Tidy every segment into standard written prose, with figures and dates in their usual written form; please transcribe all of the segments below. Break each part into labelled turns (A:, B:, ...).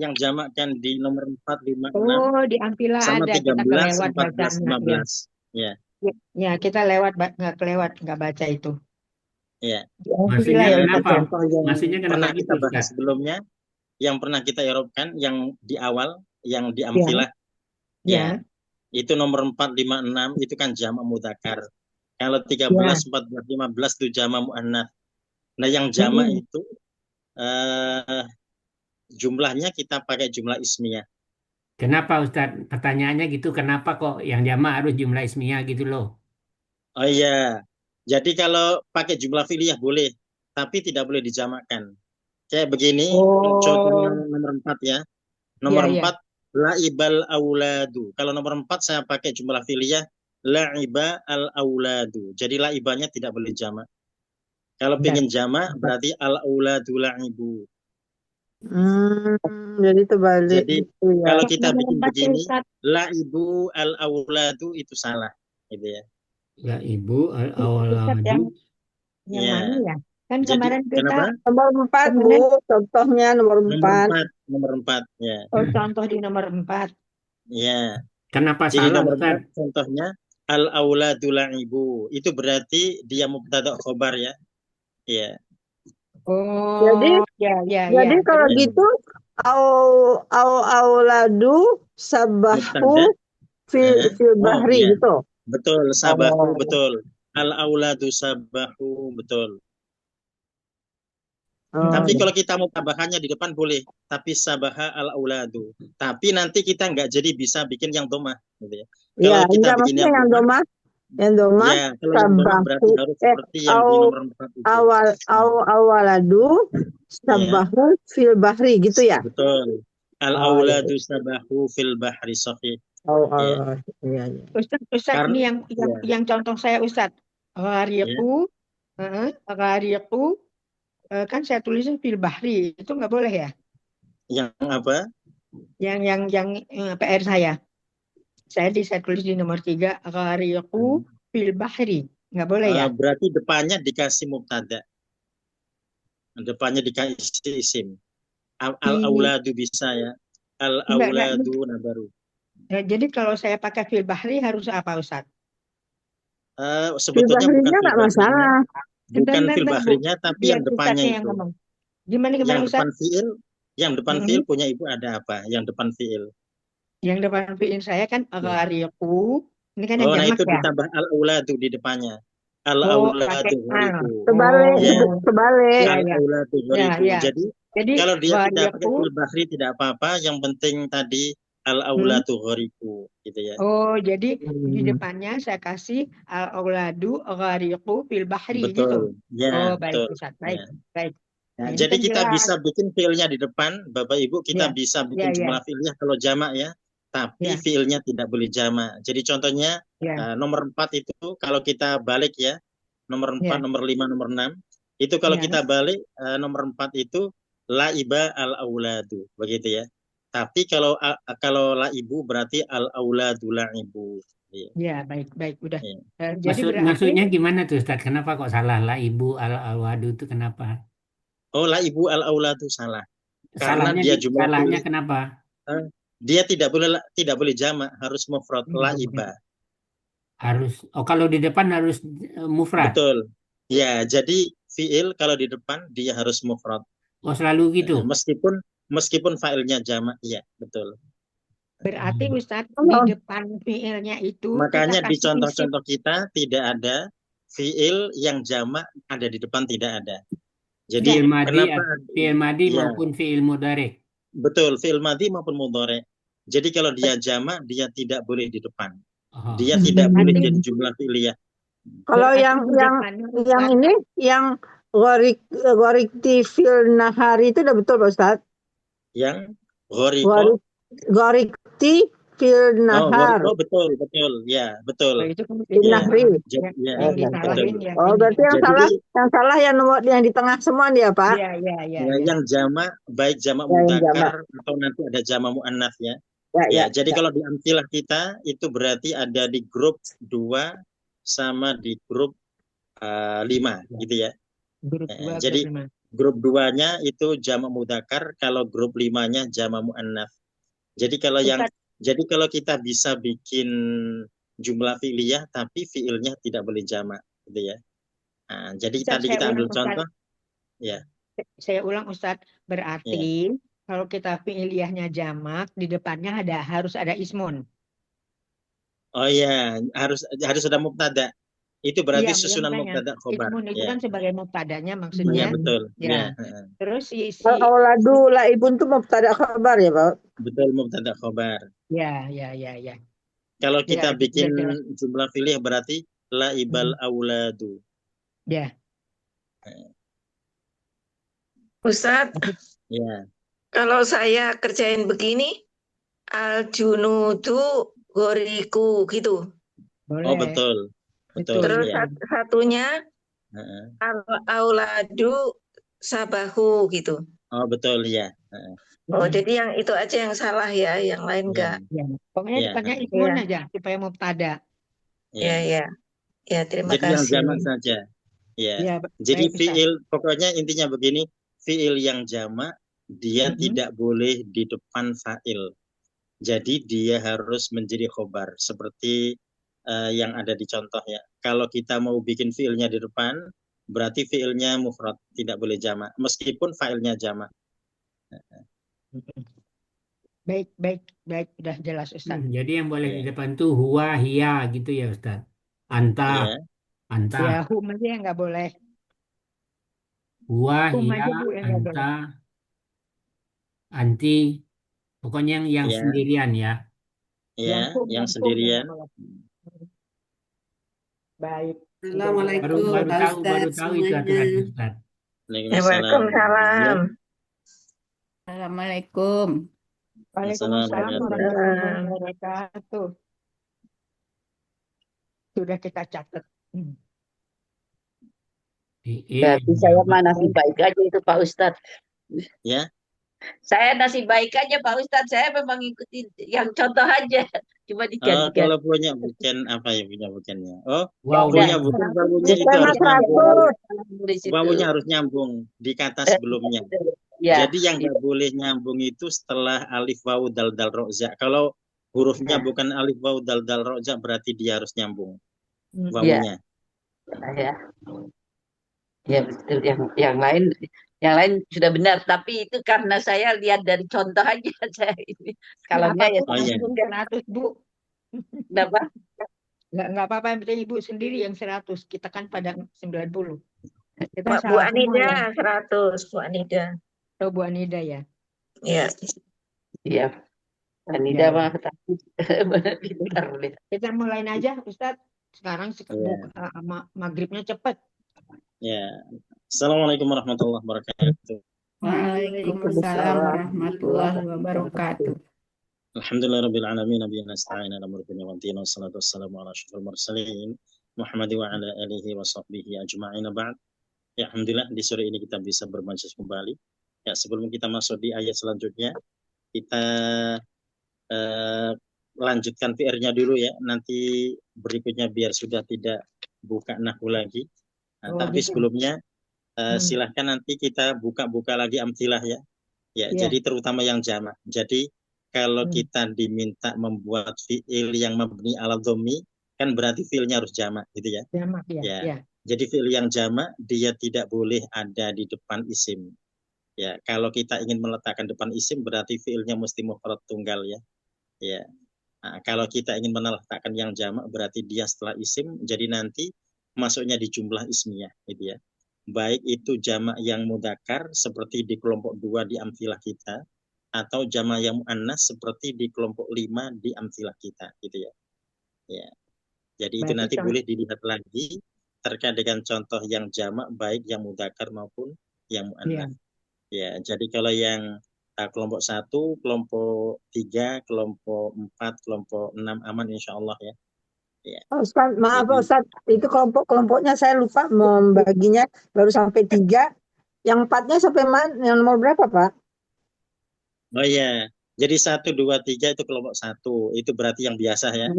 A: yang jamak kan di nomor 4, 5, 6
B: Oh, di Ampila
A: sama
B: ada, kita
A: 13,
B: kelewat
A: 14,
B: bacanya. Ya,
A: 15. Ya,
B: ya, ya, kita lewat, nggak kelewat, nggak baca itu.
A: ya.
B: Di Ampila
C: Maksudnya
B: ya Ustaz
C: kenapa?
B: ya.
A: Contoh yang
C: Maksudnya kenapa
A: pernah
C: gitu,
A: kita bahas
C: Ustaz?
A: sebelumnya, yang pernah kita eropkan, yang di awal, yang di
B: Ya,
A: amfilah, ya,
B: ya,
A: itu nomor 4, 5, 6, itu kan jamak mudzakkar. Kalau
B: ya.
A: 13, 14, 15 itu jamak muannats. Nah, yang jamak
B: Mm-mm.
A: itu eh, jumlahnya kita pakai jumlah ismiyah.
C: Kenapa Ustaz? Pertanyaannya gitu, kenapa kok yang jamak harus jumlah ismiyah gitu loh?
A: Oh iya, jadi kalau pakai jumlah fi'liyah boleh, tapi tidak boleh dijamakkan. Kayak begini, contohnya
B: Oh,
A: nomor 4 ya. Nomor
B: ya, ya.
A: 4, la'ibal auladu. Kalau nomor 4 saya pakai jumlah fi'liyah, la'iba al auladu. Jadi la'ibanya tidak boleh jamak. Kalau
B: Bentar.
A: pengen jamak, berarti al auladu la'ibu.
D: Jadi terbalik
A: Jadi
D: gitu ya.
A: kalau
B: Yang
A: kita
B: nomor
A: bikin
B: 4 tuh
A: begini,
B: Ustaz.
A: la'ibu al auladu itu salah. Gitu ya.
C: Ya ibu
B: Ustaz
C: al-awladu.
B: yang mana
A: Ya,
B: ya? Kan
A: jadi
B: kemarin kita,
A: kenapa?
D: Nomor 4, Bu.
B: kemarin,
D: Contohnya nomor
A: Nomor
D: 4.
A: 4, nomor 4 ya.
B: oh, contoh di nomor 4.
A: Ya.
C: Kenapa
A: Jadi
C: salah
A: nomor
C: Ustaz?
A: 4 contohnya al auladu la'ibu. Itu berarti dia mubtada khobar ya. Ya.
D: Jadi
B: Oh, ya, ya, ya.
D: jadi kalau
B: Terus,
A: Ya.
D: gitu au auladu sabahu
A: Mubtada.
D: fil
A: Oh
D: bahri
A: iya.
D: gitu.
A: Betul, sabahu
D: Oh.
A: betul. Al auladu sabahu betul.
D: Oh,
A: Tapi
B: hmm,
A: kalau kita mau tambahkannya di depan boleh. Tapi sabaha al auladu. Tapi nanti kita nggak jadi bisa bikin yang domah. Gitu ya.
D: ya,
A: Kalau kita
D: enggak
A: bikin
D: maksudnya
A: yang domah,
D: yang domah
A: ya kalau yang domah
D: sabahu
A: berarti harus seperti yang
D: au
A: di nomor 4 itu. Hmm.
D: awaladu
A: Ya,
D: sabahu fil bahri gitu ya.
A: betul. Al
D: Oh iya.
A: auladu sabahu fil bahri sahih.
D: Oh,
A: Ya.
D: oh, iya, iya.
B: Ustaz
A: Karena
B: ini yang
A: ya,
B: yang contoh saya Ustaz.
A: ya.
B: Ghariqu, ghariqu, kan saya tulisnya fil bahri. Itu nggak boleh ya?
A: Yang apa?
B: Yang PR saya. Saya tulis di nomor 3, ghariqu fil bahri. Nggak boleh ya?
A: Berarti depannya dikasih mubtada, depannya dikasih isim. Al
B: Di
A: auladu bisa ya. Al
B: enggak.
A: auladu nah baru.
B: Jadi kalau saya pakai fil bahri harus apa Ustaz?
D: Fil
A: Sebetulnya bukan
D: bahrinya
A: fil
D: nggak
A: bahrinya,
D: masalah.
A: bukan fil
B: Bentar, Bu.
A: bahrinya, tapi
B: Biar
A: yang depannya
B: Ustaznya yang
A: itu.
B: ngomong. Gimana
A: Yang
B: gimana Ustaz?
A: depan fiil, yang depan fiil
B: Mm-mm.
A: punya ibu ada apa? Yang depan fiil.
B: Yang depan fiil saya kan
A: Ya.
B: ghariqu. Ini kan yang
A: Oh, nah
B: jamak
A: itu
B: ya.
A: ditambah al auladu di depannya. Al
B: Oh, pakai
A: auladu
B: al.
A: ghoribu.
D: Kebalik,
A: Ya,
B: Oh,
D: kebalik.
B: ya,
A: al
B: ya,
A: auladu
B: ya,
A: ghoribu.
B: ya.
A: Jadi
B: Jadi
A: kalau dia tidak pakai
B: ghariqu.
A: fil bahri tidak apa-apa, yang penting tadi al
B: Hmm.
A: auladu ghoribu gitu ya.
B: Oh, jadi di
D: Hmm.
B: depannya saya kasih al auladu ghariqu fil bahri gitu.
A: Betul.
B: Oh,
A: Ya,
B: baik
A: betul.
B: Ustaz. Baik,
A: Ya.
B: baik.
A: Nah,
B: Nah, ini
A: jadi
B: kan
A: kita
B: jelas.
A: bisa bikin fiilnya di depan, Bapak Ibu, kita
B: Ya,
A: bisa
B: ya,
A: bikin
B: ya,
A: jumlah fiilnya kalau jamak ya, tapi
B: ya,
A: fiilnya tidak boleh jamak. Jadi contohnya
B: ya,
A: nomor 4 itu kalau kita balik ya, nomor 4,
B: ya,
A: nomor 5, nomor 6, itu kalau
B: ya.
A: kita balik nomor 4 itu laiba al auladu, begitu ya. Tapi kalau laibu berarti al auladu laibu. Iya.
B: Ya, baik, baik, udah.
A: Iya.
B: Jadi berarti
C: Maksudnya gimana tuh Ustaz? Kenapa kok salah lah ibu al-awadu itu kenapa?
A: Oh, laibu al auladu salah. Karena
C: Salahnya
A: dia jumlah
C: salahnya
A: fiil.
C: kenapa?
A: Dia tidak boleh jamak, harus mufrad laiba.
C: Harus kalau di depan harus mufrad.
A: Betul. Ya, jadi fiil kalau di depan dia harus mufrad.
C: Oh selalu gitu.
A: Meskipun failnya jamak, iya, betul.
B: berarti Ustadz di
D: Oh,
B: depan fiilnya itu kita
A: Makanya di
B: kasih isim.
A: contoh-contoh kita tidak ada fiil yang jamak ada di depan, tidak ada. Jadi
B: Enggak,
A: kenapa?
C: Fi'il madi
A: Ya,
C: maupun fi'il mudhari.
A: betul, fiil madi maupun mudhari. Jadi kalau dia jamak, dia tidak boleh di depan. Dia
C: Oh.
A: tidak boleh
B: berarti
A: jadi jumlah fi'liyah.
D: kalau
B: berarti
D: yang
B: di
D: yang
B: depannya
D: yang
B: Ustadz.
D: ini yang gorikti fil nahari itu udah betul Pak Ustadz.
A: Yang ghoriko.
D: Gorik gorikti fil nahar.
A: Oh, betul, betul, ya, betul,
B: Oh, itu kan
D: Fil
A: ya,
D: nahri.
A: ya,
B: yang
A: betul.
B: disalahin yang
D: Oh,
B: ini.
D: berarti
A: Jadi
D: yang salah yang nomor yang di tengah semua dia, Pak.
B: Iya, iya, iya,
A: ya,
B: iya.
A: yang jamak baik jamak
D: Ya, yang jamak.
A: mudzakkar atau nanti ada jamak muannats ya.
D: Ya,
A: Ya,
D: ya,
A: jadi
D: ya.
A: kalau di amtilah kita itu berarti ada di grup 2 sama di grup 5 gitu ya.
B: Grup
A: Ya,
B: 2,
A: jadi
B: grup 5.
A: Grup 2-nya itu jamak mudzakkar, kalau grup 5-nya jamak muannats. Jadi kalau kita bisa bikin jumlah fi'liyah tapi fi'ilnya tidak boleh jamak gitu ya. Nah, jadi
B: Ustaz,
A: tadi
B: saya
A: kita ambil
B: ulang, Ustaz.
A: contoh ya.
B: Saya ulang, Ustaz. Berarti kalau kita fi'liyahnya jamak, di depannya harus ada ismun.
A: Oh iya, harus ada mubtada. Itu berarti
B: Iya,
A: susunan
B: makanya.
A: mubtada khobar.
B: Ismun itu
A: Ya.
B: kan sebagai mubtadanya
A: Iya
B: maksudnya.
A: betul.
B: Ya.
A: Ya.
B: Terus si
D: Auladu laibun tuh mubtada khabar ya, Pak?
A: Betul mubtada khobar.
B: ya.
A: Kalau
B: Ya,
A: kita
B: itu
A: bikin
B: sudah jelas.
A: jumlah fi'liyah berarti laibal auladu.
B: Ya.
E: Ustadz,
A: Ya.
E: kalau saya kerjain begini, al-junudu goriku gitu.
B: Boleh.
A: Oh betul. Betul.
E: Terus
A: Ya.
E: satunya
A: Heeh.
E: al-auladu sabahu gitu.
A: Oh betul ya.
E: Oh, jadi yang itu aja yang salah ya, yang lain enggak.
B: Ya. Pokoknya
A: Ya.
B: depannya ismun
E: Iya.
B: aja supaya mubtada.
E: Ya, ya. Ya, terima
A: Jadi yang
E: kasih.
A: jamak saja. Ya.
B: Ya,
A: Jadi
B: baik, Ustaz.
A: fiil pokoknya intinya begini, fiil yang jamak dia tidak boleh di depan fa'il. Jadi dia harus menjadi khobar seperti yang ada di contoh ya. Kalau kita mau bikin fiilnya di depan, berarti fiilnya mufrad, tidak boleh jamak meskipun fa'ilnya jamak.
B: Baik, udah jelas, Ustaz.
C: Jadi yang boleh
A: Ya.
C: di depan tuh huwa, hiya gitu ya Ustaz. Anta,
A: Ya.
C: anta,
B: Ya, hum aja yang nggak boleh.
C: huwa,
B: Hum
C: hiya,
B: aja, Bu, yang nggak boleh.
C: anta, anti. Pokoknya yang
A: Ya.
C: sendirian ya.
B: Yang
A: Ya,
B: hum
A: yang
B: dan hum
A: sendirian.
B: nggak boleh. Baik.
F: Assalamualaikum
C: Baru
F: Pak
C: tahu
F: Ustadz
C: itu
F: semuanya.
C: aturannya Ustaz.
E: Waalaikumsalam.
F: Assalamualaikum.
B: Waalaikumsalam warahmatullahi wabarakatuh. Sudah kita catat.
F: Berarti saya mah nasib baik aja itu Pak Ustadz.
A: Ya.
F: Saya nasib baik aja Pak Ustadz. Saya memang ngikutin yang contoh aja. Cuma diganti-ganti.
A: Kalau punya bukan apa ya punya bukannya? Oh,
C: Wow,
A: punya bukan baunya itu
D: Tema
A: harus nyambung.
D: 100.
A: Baunya harus nyambung di kata sebelumnya.
F: Ya.
A: Jadi yang nggak boleh nyambung itu setelah alif wawu dal dal roja. Kalau hurufnya bukan alif wawu dal dal roja berarti dia harus nyambung wawunya.
F: Ya. Ya betul. Yang lain sudah benar. Tapi itu karena saya lihat dari contoh aja saya ini. Kalau enggak ya.
A: Oh, iya.
B: 100, Bu.
F: Kenapa?
B: Nggak apa-apa, yang penting Ibu sendiri yang 100. Kita kan pada 90. Kita
E: Bu
B: salah semua ya.
E: Anida 100, Bu Anida.
B: Oh, Bu Anida ya.
E: Iya.
F: Iya. Anida mah tapi pintar boleh.
B: Kita mulain aja, Ustadz. Sekarang maghribnya cepat.
A: Ya. Assalamualaikum warahmatullahi wabarakatuh.
F: Waalaikumsalam warahmatullahi wabarakatuh.
A: Alhamdulillahirabbil alamin nabiyana nasta'in ala murtina wa antina wassalatu wassalamu ala asyrofil mursalin Muhammad wa ala alihi wa sahbihi ajma'in ba'd. Ya, alhamdulillah di sore ini kita bisa bermajelis kembali. Ya, sebelum kita masuk di ayat selanjutnya, kita lanjutkan PR-nya dulu ya. Nanti berikutnya biar sudah tidak buka nahwu lagi. Tapi
B: gitu.
A: sebelumnya silahkan nanti kita buka-buka lagi amtilah ya. Ya, jadi terutama yang jamak. Jadi kalau kita diminta membuat fi'il yang mabni ala dhammi, kan berarti fi'ilnya harus jamak gitu ya.
B: Jamak ya.
A: Jadi fi'il yang jamak dia tidak boleh ada di depan isim. Ya, kalau kita ingin meletakkan depan isim berarti fi'ilnya mesti mufrad tunggal ya. Ya. Nah, kalau kita ingin meletakkan yang jamak berarti dia setelah isim, jadi nanti masuknya di jumlah ismiyah gitu ya. Baik itu jamak yang mudzakkar seperti di kelompok 2 di amtilah kita, atau jamak yang muannas seperti di kelompok 5 di amtilah kita gitu ya. Ya. Jadi itu nanti boleh dilihat lagi terkait dengan contoh yang jamak baik yang mudzakkar maupun yang muannas. Ya, jadi kalau yang kelompok 1, kelompok 3, kelompok 4, kelompok 6 aman insyaallah ya. Ya.
D: Ustaz, maaf Ustaz, itu kelompok-kelompoknya saya lupa membaginya baru sampai 3. Yang 4-nya sampai mana? Yang nomor berapa, Pak?
A: Oh ya, jadi 1, 2, 3 itu kelompok 1. Itu berarti yang biasa ya.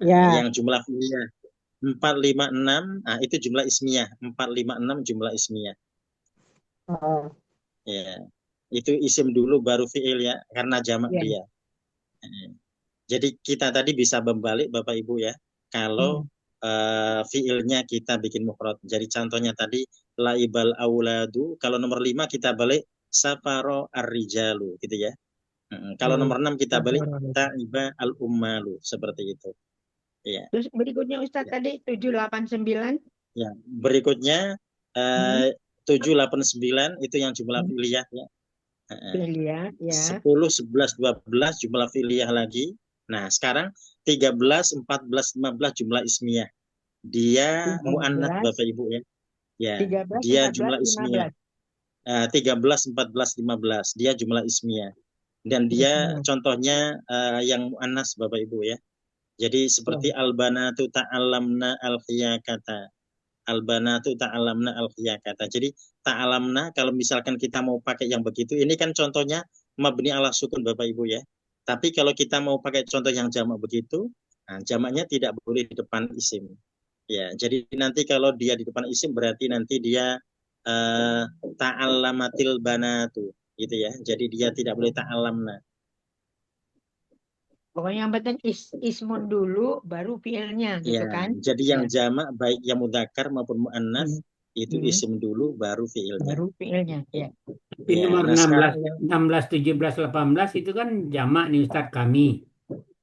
D: Ya.
A: Yang jumlah ismiyah 4, 5, 6, itu jumlah ismiyah. 4, 5, 6 jumlah ismiyah.
D: Oh,
A: Ya, itu isim dulu baru fiil ya, karena jamak
B: Ya.
A: dia. Jadi kita tadi bisa membalik Bapak Ibu ya, kalau fiilnya kita bikin mufrad. Jadi contohnya tadi laibal auladu, kalau nomor 5 kita balik safaro ar-rijalu gitu ya. Kalau nomor 6 kita balik ta'iba al-ummalu, seperti itu. Ya.
B: Terus berikutnya Ustadz
A: Ya.
B: tadi 789.
A: Ya, berikutnya 789 itu yang jumlah fi'liyah ya.
B: Fi'liyah, ya.
A: 10, 11, 12 jumlah fi'liyah lagi. Nah, sekarang 13, 14, 15 jumlah ismiyah. Dia
B: 13,
A: mu'annats Bapak Ibu ya. Ya,
B: 13,
A: dia
B: 14,
A: jumlah ismiyah.
B: 15.
A: 13, 14, 15 dia jumlah ismiyah. Dan dia
B: Ismiyah.
A: contohnya yang mu'annats Bapak Ibu ya. Jadi seperti al-banatu ta'allamna al-khiyakata. Al-banatu ta'allamna al-khiyakata. Jadi ta'allamna kalau misalkan kita mau pakai yang begitu, ini kan contohnya mabni ala sukun Bapak Ibu ya. Tapi kalau kita mau pakai contoh yang jamak begitu, nah, jamaknya tidak boleh di depan isim. Ya, jadi nanti kalau dia di depan isim berarti nanti dia ta'allamatil banatu gitu ya. Jadi dia tidak boleh ta'allamna.
B: Pokoknya yang penting ismun dulu, baru fi'ilnya gitu
A: Ya,
B: kan?
A: jadi yang jamak baik yang mudzakkar maupun muannats itu isim dulu baru fi'ilnya.
B: Baru fi'ilnya, ya.
C: Di
A: Ya,
C: nomor
A: nah
C: 16,
A: sekarang
C: 16, 17, 18 itu kan jamak nih Ustadz kami.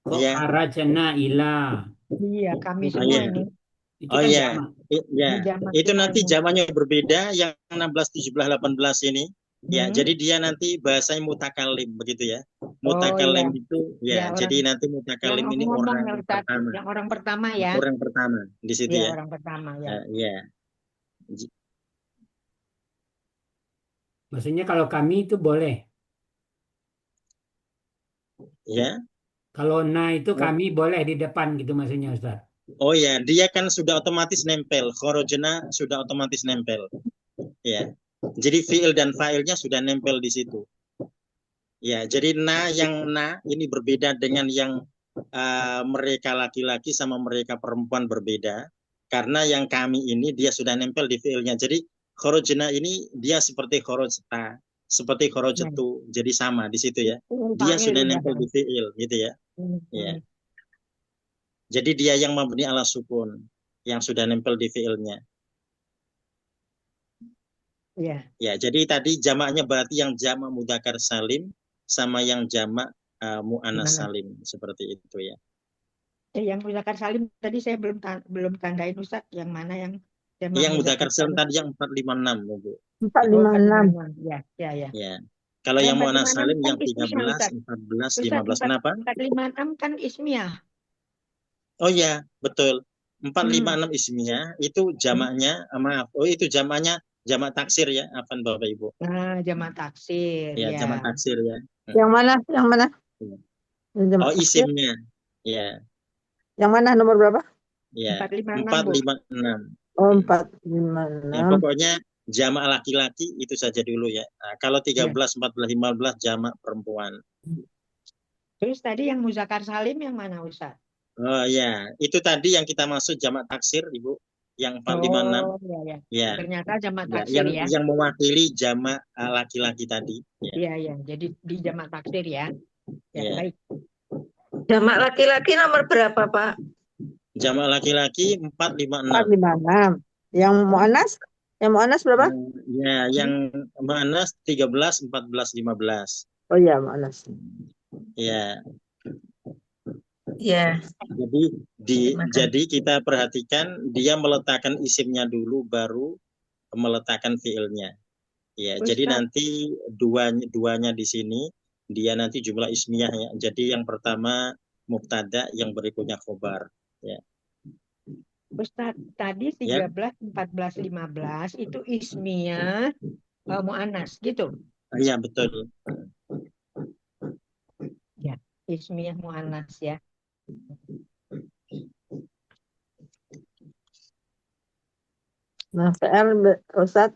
C: Kok
A: ya,
C: kharajna ila?
B: Iya, kami
A: oh
B: semua
A: ya,
B: ini.
C: Itu
A: oh
C: kan
A: ya,
C: jamak.
A: ya,
B: Ini jamak
A: itu nanti
B: semuanya.
A: jamaknya berbeda yang 16, 17, 18 ini. Ya, jadi dia nanti bahasanya mutakalim begitu ya. Mutakalim itu ya,
B: Ya,
A: jadi
B: orang
A: nanti
B: yang
A: mutakalim ini
B: ngomong
A: orang
B: ya Ustadz,
A: pertama.
B: yang orang pertama ya.
A: Orang pertama di situ
B: Iya,
A: ya.
B: orang pertama ya.
A: Ya.
C: Maksudnya kalau kami itu boleh.
A: Ya.
C: Kalau na itu kami boleh di depan gitu maksudnya Ustadz.
A: Oh ya, dia kan sudah otomatis nempel. Kharajna sudah otomatis nempel. Ya. Jadi fiil dan fa'ilnya sudah nempel di situ. Ya, jadi yang ini berbeda dengan yang mereka laki-laki sama mereka perempuan berbeda. Karena yang kami ini dia sudah nempel di fiilnya. Jadi kharajna ini dia seperti kharajta, seperti kharajtu. Jadi sama di situ ya. Dia sudah nempel di fiil gitu ya. Ya. Jadi dia yang mabni ala sukun yang sudah nempel di fiilnya.
B: Iya.
A: Ya, jadi tadi jamaknya berarti yang jamak mudzakkar salim sama yang jamak muannats salim seperti itu ya.
B: Yang mudzakkar salim tadi saya belum tandain Ustaz, yang mana yang jamak
A: yang mudzakkar salim tadi yang 456 Bu.
D: 456.
B: Ya.
A: Ya. Kalau yang muannats salim yang 13, 14, 15. Kenapa?
B: 456 kan ismiyah.
A: Oh ya, betul. 456 ismiyah itu jamaknya maaf. Oh, itu jamaknya jamak taksir ya, afan Bapak Ibu.
B: Nah, jamak taksir
A: Ya,
B: ya.
A: jamak taksir ya.
D: Yang mana? Yang mana?
A: Oh, isimnya. Ya.
D: Yang mana nomor berapa?
A: Ya.
B: 456.
A: 456.
D: Oh, 456.
A: Ya, pokoknya jamak laki-laki itu saja dulu ya. Nah, kalau 13, 14, 15 jamak perempuan.
B: Terus tadi yang muzakkar salim yang mana Ustaz?
A: Oh ya, itu tadi yang kita maksud jamak taksir Ibu, yang 456.
B: Oh ya. Ternyata jamak taksir ya.
A: Yang mewakili jamak laki-laki tadi.
B: Iya. Jadi di jamak taksir ya. Ya, baik.
E: Jamak laki-laki nomor berapa, Pak?
A: Jamak laki-laki 456.
D: 456. Yang muannas? Yang muannas berapa?
A: Ya, yang muannas 13, 14, 15.
D: Oh iya, muannas.
A: Ya.
E: Ya.
A: Jadi kita perhatikan dia meletakkan isimnya dulu baru meletakkan fiilnya. Ya, jadi nanti duanya di sini dia nanti jumlah ismiyah ya. Jadi yang pertama mubtada, yang berikutnya khobar ya.
B: Ustaz, tadi 13, 14, 15 itu ismiyah muannas gitu.
A: Iya, betul.
B: Ya, ismiyah muannas ya.
D: Nah, PR Ustaz.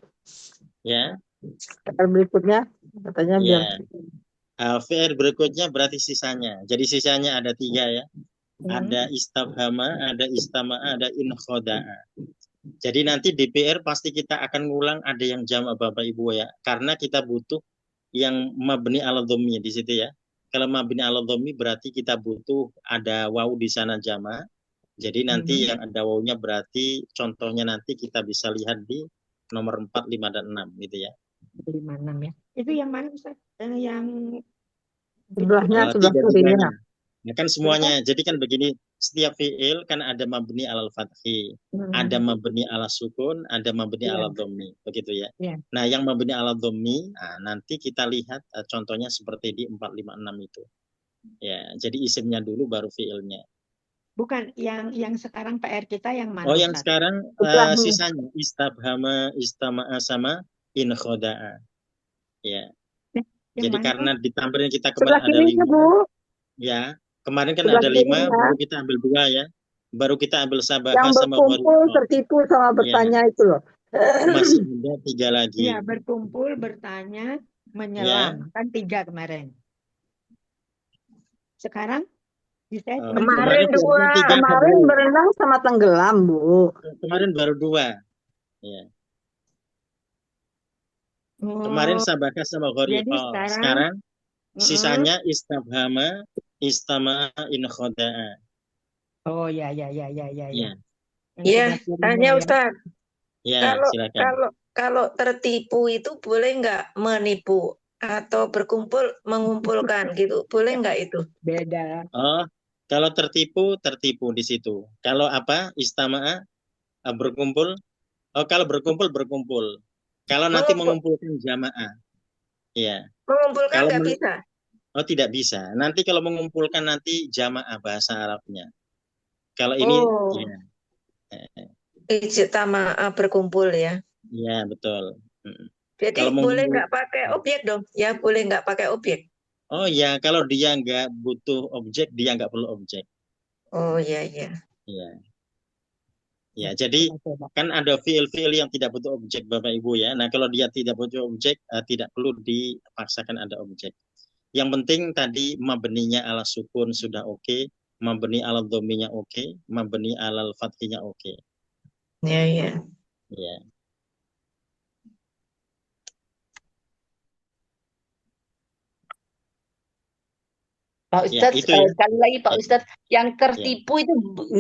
A: Ya.
D: PR berikutnya katanya biar.
A: VR berikutnya berarti sisanya. Jadi sisanya ada 3 ya. Ada istabhama, ada istama'a, ada inkhoda'a. Jadi nanti di PR pasti kita akan ngulang ada yang jamak Bapak Ibu ya. Karena kita butuh yang mabni ala dhammi di situ ya. Kalau mabni ala dhammi berarti kita butuh ada waw di sana jamak. Jadi nanti yang ada wawunya berarti contohnya nanti kita bisa lihat di nomor 4, 5, dan 6 gitu ya.
B: 5, 6 ya. Itu yang mana Ustaz? Yang
D: Sebelahnya, sebelah
A: Tiga-tiganya.
D: kirinya.
A: Nah, kan semuanya. Jadi kan begini, setiap fiil kan ada mabni alal fathi, ada mabni ala sukun, ada mabni
B: Iya.
A: ala dhammi, begitu ya.
B: Iya.
A: Nah, yang mabni ala dhammi, nanti kita lihat contohnya seperti di 4, 5, 6 itu. Ya, jadi isimnya dulu baru fiilnya.
B: Bukan yang sekarang PR kita yang mana
A: Oh, yang
B: Ustaz?
A: sekarang
D: Setelah
A: sisanya istabhama, istama'a sama in khoda'a. Ya.
B: Yang
A: Jadi
B: mana
A: karena ditampilin kita
D: sebelah
A: kemarin ada
D: kirinya,
A: 5,
D: Bu.
A: ya. Kemarin kan
D: Sebelah
A: ada 5,
D: kirinya.
A: baru kita ambil 2 ya. Baru kita ambil
D: Yang
A: sabaka sama
D: berkumpul,
A: gharib.
D: tertipu, sama bertanya itu loh.
A: Masih ada 3 lagi.
B: Iya, berkumpul, bertanya, menyelam. Kan 3 kemarin. Sekarang bisa
E: Kemarin
A: baru
E: 2.
A: 3
D: Kemarin
A: baru.
D: berenang sama tenggelam, Bu.
A: Kemarin baru 2. Ya. Kemarin sabaka sama gharib.
B: Jadi
A: Sekarang sisanya istabhama, istama'a in khoda'a.
B: Oh ya.
A: Ya.
B: Yang
E: Ya,
B: sebelah kirinya
E: tanya
B: ya.
E: Ustaz.
A: Ya,
E: Kalau
A: silakan.
E: kalau tertipu itu boleh nggak menipu atau berkumpul mengumpulkan gitu? Boleh nggak itu?
B: Beda.
A: Oh, kalau tertipu di situ. Kalau apa? Istama'a berkumpul. Oh, kalau berkumpul. Kalau nanti mengumpulkan jamaah. Ya.
E: Mengumpulkan
A: Kalau
E: nggak bisa.
A: Oh, tidak bisa. Nanti kalau mengumpulkan nanti jamaah bahasa Arabnya. Kalau ini ya.
E: Ijtama'a berkumpul ya.
A: Ya, betul.
E: Jadi
A: Kalau
E: boleh
A: mengumpul-
E: nggak pakai objek dong? Ya boleh nggak pakai objek.
A: Oh ya, kalau dia nggak butuh objek, dia nggak perlu objek.
E: Oh iya.
A: Ya. Ya, jadi kan ada fiil-fiil yang tidak butuh objek Bapak Ibu ya. Nah, kalau dia tidak butuh objek, tidak perlu dipaksakan ada objek. Yang penting tadi mabninya ala sukun sudah oke, mabni ala dhominya oke, mabni ala fathinya oke.
E: Iya.
A: Ya.
F: Pak
A: Ya,
F: Ustadz,
A: itu ya.
F: sekali lagi Pak
A: Ya.
F: Ustadz, yang tertipu itu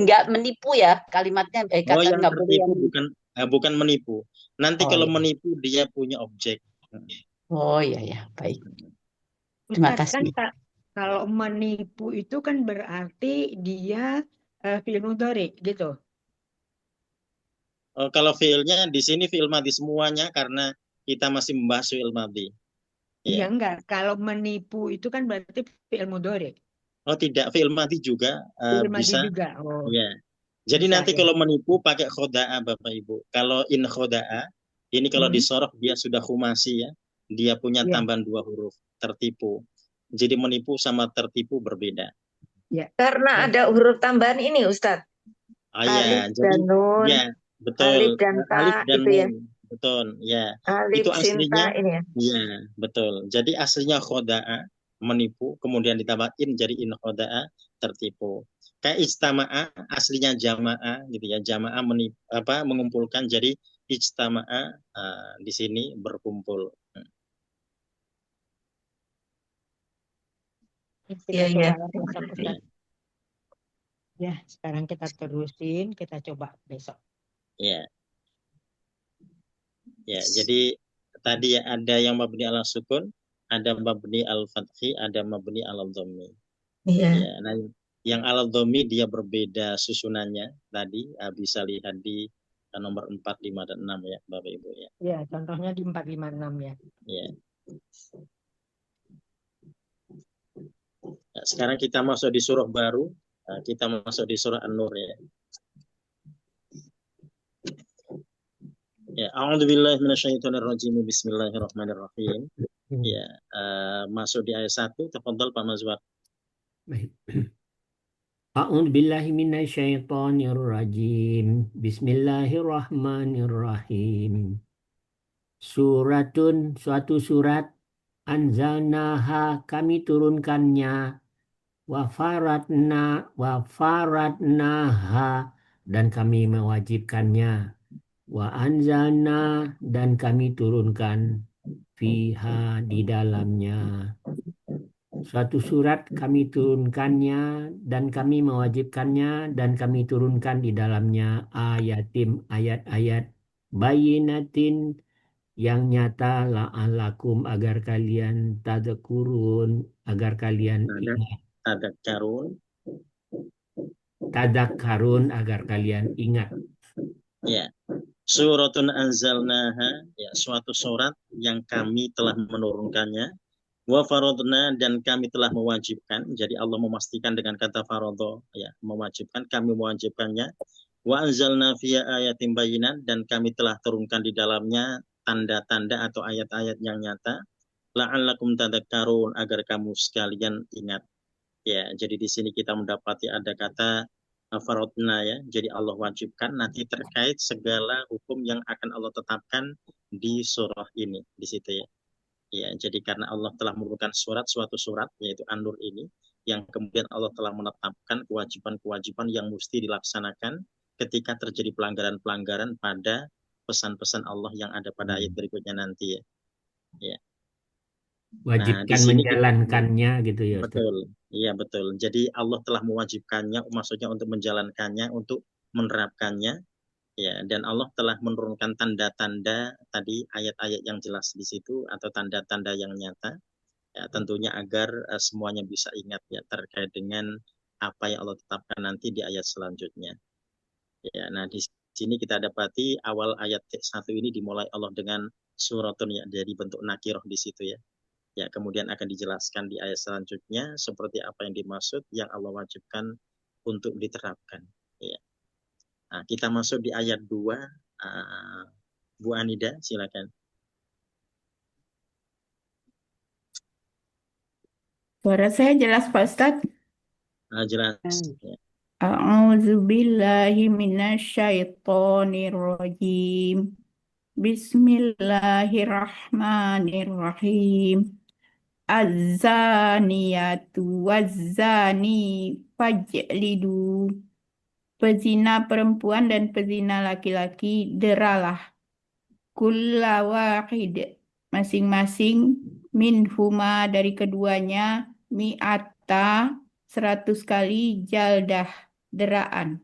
F: nggak menipu ya kalimatnya,
A: Oh,
F: kata
A: yang
F: nggak boleh
A: tertipu
F: yang.
A: bukan menipu. Nanti
F: Oh,
A: kalau
F: iya.
A: menipu dia punya objek.
F: Oh iya, baik. Terima
B: Ustaz, kan
F: kasih.
B: kalau menipu itu kan berarti dia fi'il mudhari gitu.
A: Oh, kalau fiilnya di sini fiil madhi semuanya karena kita masih membahas fiil madhi.
B: Iya
A: Ya.
B: enggak, kalau menipu itu kan berarti fi'il mudhari.
A: Oh, tidak, fiil madhi juga
B: Fi'il madhi
A: bisa.
B: juga. Oh,
A: Ya. Jadi
B: bisa,
A: nanti
B: ya.
A: kalau menipu pakai khoda'a Bapak Ibu. Kalau in khoda'a, ini kalau disorof dia sudah khumasi ya. Dia punya
B: Iya.
A: tambahan 2 huruf, tertipu. Jadi menipu sama tertipu berbeda.
B: Ya.
E: Karena ada huruf tambahan ini Ustadz.
A: Ya,
E: Alif
A: jadi
E: dan nun,
A: ya, betul.
E: alif dan ta
A: Alif dan
E: itu ya.
A: nun. Betul, ya.
E: Alif
A: Itu
E: sin
A: aslinya,
E: ta ini ya.
A: ya, betul. Jadi aslinya khoda'a, menipu, kemudian ditambahin jadi in khoda'a, tertipu. Kayak istama'a, aslinya jama'a gitu ya. Jama'a mengumpulkan, jadi ijtama'a di sini berkumpul.
B: Kita
E: Iya.
B: coba besok, Ustaz. Ya, sekarang kita terusin, kita coba besok.
A: Ya. Ya, jadi tadi ya ada yang mabni ala sukun, ada mabni al fathi, ada mabni ala dhammi.
E: Iya.
A: Ya, nah yang ala dhammi dia berbeda susunannya tadi, bisa lihat di nomor 4, 5, dan 6 ya Bapak Ibu ya.
B: Ya, contohnya di 4, 5, 6 ya.
A: Ya. Nah, sekarang kita masuk di surah baru, kita masuk di surah An-Nur ya. Ya, a'udzubillahi minasyaitonirrajim. Bismillahirrahmanirrahim. Ya, masuk di ayat 1, tafadhal Pak Mazwar.
C: Baik. A'udzubillahi minasyaitonirrajim. Bismillahirrahmanirrahim. Suratun, suatu surat, anzalnaha, kami turunkannya, wafaratnaha, dan kami mewajibkannya. Wa anzalna dan kami turunkan fiha di dalamnya. Suatu surat kami turunkannya dan kami mewajibkannya dan kami turunkan di dalamnya ayatim ayat-ayat bayinatin yang nyata la'alakum agar kalian tadzakurun agar kalian
A: Ada
C: ingat
A: karun.
C: tadzakarun agar kalian ingat.
A: Ya. Suratun anzalnaha, ya, suatu surat yang kami telah menurunkannya. Wa faradna dan kami telah mewajibkan. Jadi Allah memastikan dengan kata faradha, ya, mewajibkan, kami mewajibkannya. Wa anzalna fiha ayatin bayyinat dan kami telah turunkan di dalamnya tanda-tanda atau ayat-ayat yang nyata. La'allakum tadakkarun agar kamu sekalian ingat. Ya, jadi di sini kita mendapati ada kata faradna, ya. Jadi Allah wajibkan nanti terkait segala hukum yang akan Allah tetapkan di surah ini di situ, ya. Ya, jadi karena Allah telah menurunkan suatu surat yaitu An-Nur ini yang kemudian Allah telah menetapkan kewajiban-kewajiban yang mesti dilaksanakan ketika terjadi pelanggaran-pelanggaran pada pesan-pesan Allah yang ada pada ayat berikutnya nanti, ya. Ya. Nah, di
C: Wajibkan
A: sini
C: menjalankannya gitu ya Ustaz.
A: betul. Iya, betul. Jadi Allah telah mewajibkannya, maksudnya untuk menjalankannya, untuk menerapkannya, ya. Dan Allah telah menurunkan tanda-tanda tadi, ayat-ayat yang jelas di situ atau tanda-tanda yang nyata, ya, tentunya agar semuanya bisa ingat, ya, terkait dengan apa yang Allah tetapkan nanti di ayat selanjutnya. Ya, nah di sini kita dapati awal ayat 1 ini dimulai Allah dengan suratun, ya, dari bentuk nakirah di situ, ya. Ya, kemudian akan dijelaskan di ayat selanjutnya seperti apa yang dimaksud yang Allah wajibkan untuk diterapkan. Ya. Nah, kita masuk di ayat 2. Bu Anida, silakan.
B: Suara saya jelas Pak Ustadz?
A: Jelas. Ya.
B: A'udzu billahi minasyaitonir rajim. Bismillahirrahmanirrahim. Az-zaniyatu waz-zani fajlidu. Pezina perempuan dan pezina laki-laki deralah. Kulla wahid, masing-masing, minhuma dari keduanya, mi'ata 100 kali jaldah, deraan.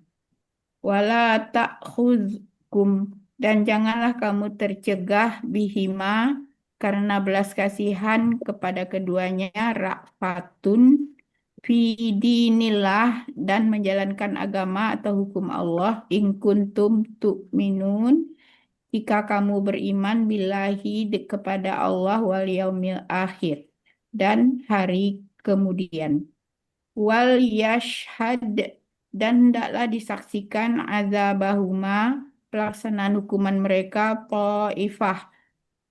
B: Wala ta'khudkum, dan janganlah kamu tercegah bihima karena belas kasihan kepada keduanya, ra'fatun fi dinillah, dan menjalankan agama atau hukum Allah, in kuntum tu'minun, jika kamu beriman billahi kepada Allah wal yaumil akhir dan hari kemudian. Wal yashhad, dan hendaklah disaksikan azabahuma, pelaksanaan hukuman mereka, ta'ifah,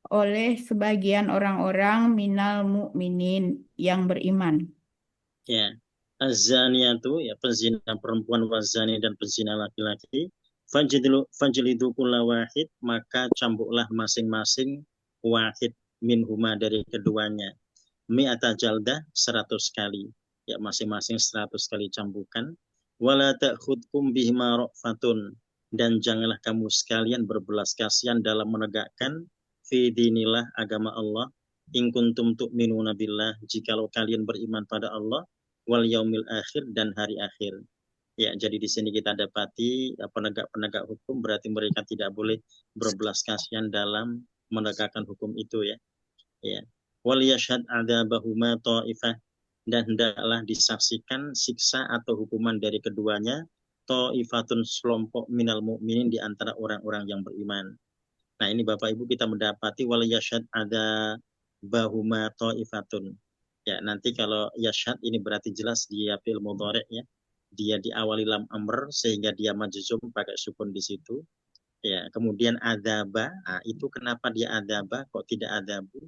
B: oleh sebagian orang-orang minal mu'minin yang beriman.
A: Ya. Az-zaniyatu, ya, pezina perempuan, wazani dan pezina laki-laki. Fajlidu kulla wahid, maka cambuklah masing-masing wahid minhuma dari keduanya. Mi'ata jaldah, 100 kali. Ya, masing-masing 100 kali cambukan. Wala ta'khudkum bihima ra'fatun, dan janganlah kamu sekalian berbelas kasihan dalam menegakkan fi dinillah, agama Allah, in kuntum tu'minuna billah, jikalau kalian beriman pada Allah, wal yaumil akhir, dan hari akhir. Ya, jadi di sini kita dapati penegak-penegak hukum berarti mereka tidak boleh berbelas kasihan dalam menegakkan hukum itu, ya. Ya. Wal yashhad adzabahuma ta'ifah, dan hendaklah disaksikan siksa atau hukuman dari keduanya, ta'ifatun, sekelompok minal mu'minin, di antara orang-orang yang beriman. Nah, ini Bapak Ibu kita mendapati wal yashhad adzabahuma ta'ifatun. Ya, nanti kalau yashhad ini berarti jelas dia fi'il mudhari', ya. Dia diawali lam amr sehingga dia majzum pakai sukun di situ. Ya, kemudian adzaba, itu kenapa dia adzaba kok tidak adzabu?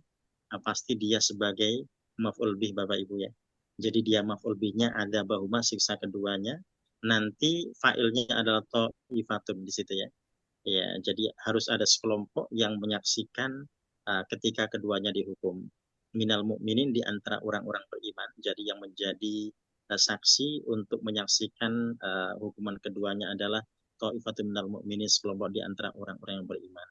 A: Pasti dia sebagai maf'ul bih, Bapak Ibu, ya. Jadi dia maf'ul bihnya adzabahuma, siksa keduanya. Nanti fa'ilnya adalah ta'ifatun di situ, ya. Ya, jadi harus ada sekelompok yang menyaksikan ketika keduanya dihukum. Minal mu'minin, di antara orang-orang beriman. Jadi yang menjadi saksi untuk menyaksikan hukuman keduanya adalah ta'ifatun minal mu'minin, sekelompok di antara orang-orang yang beriman.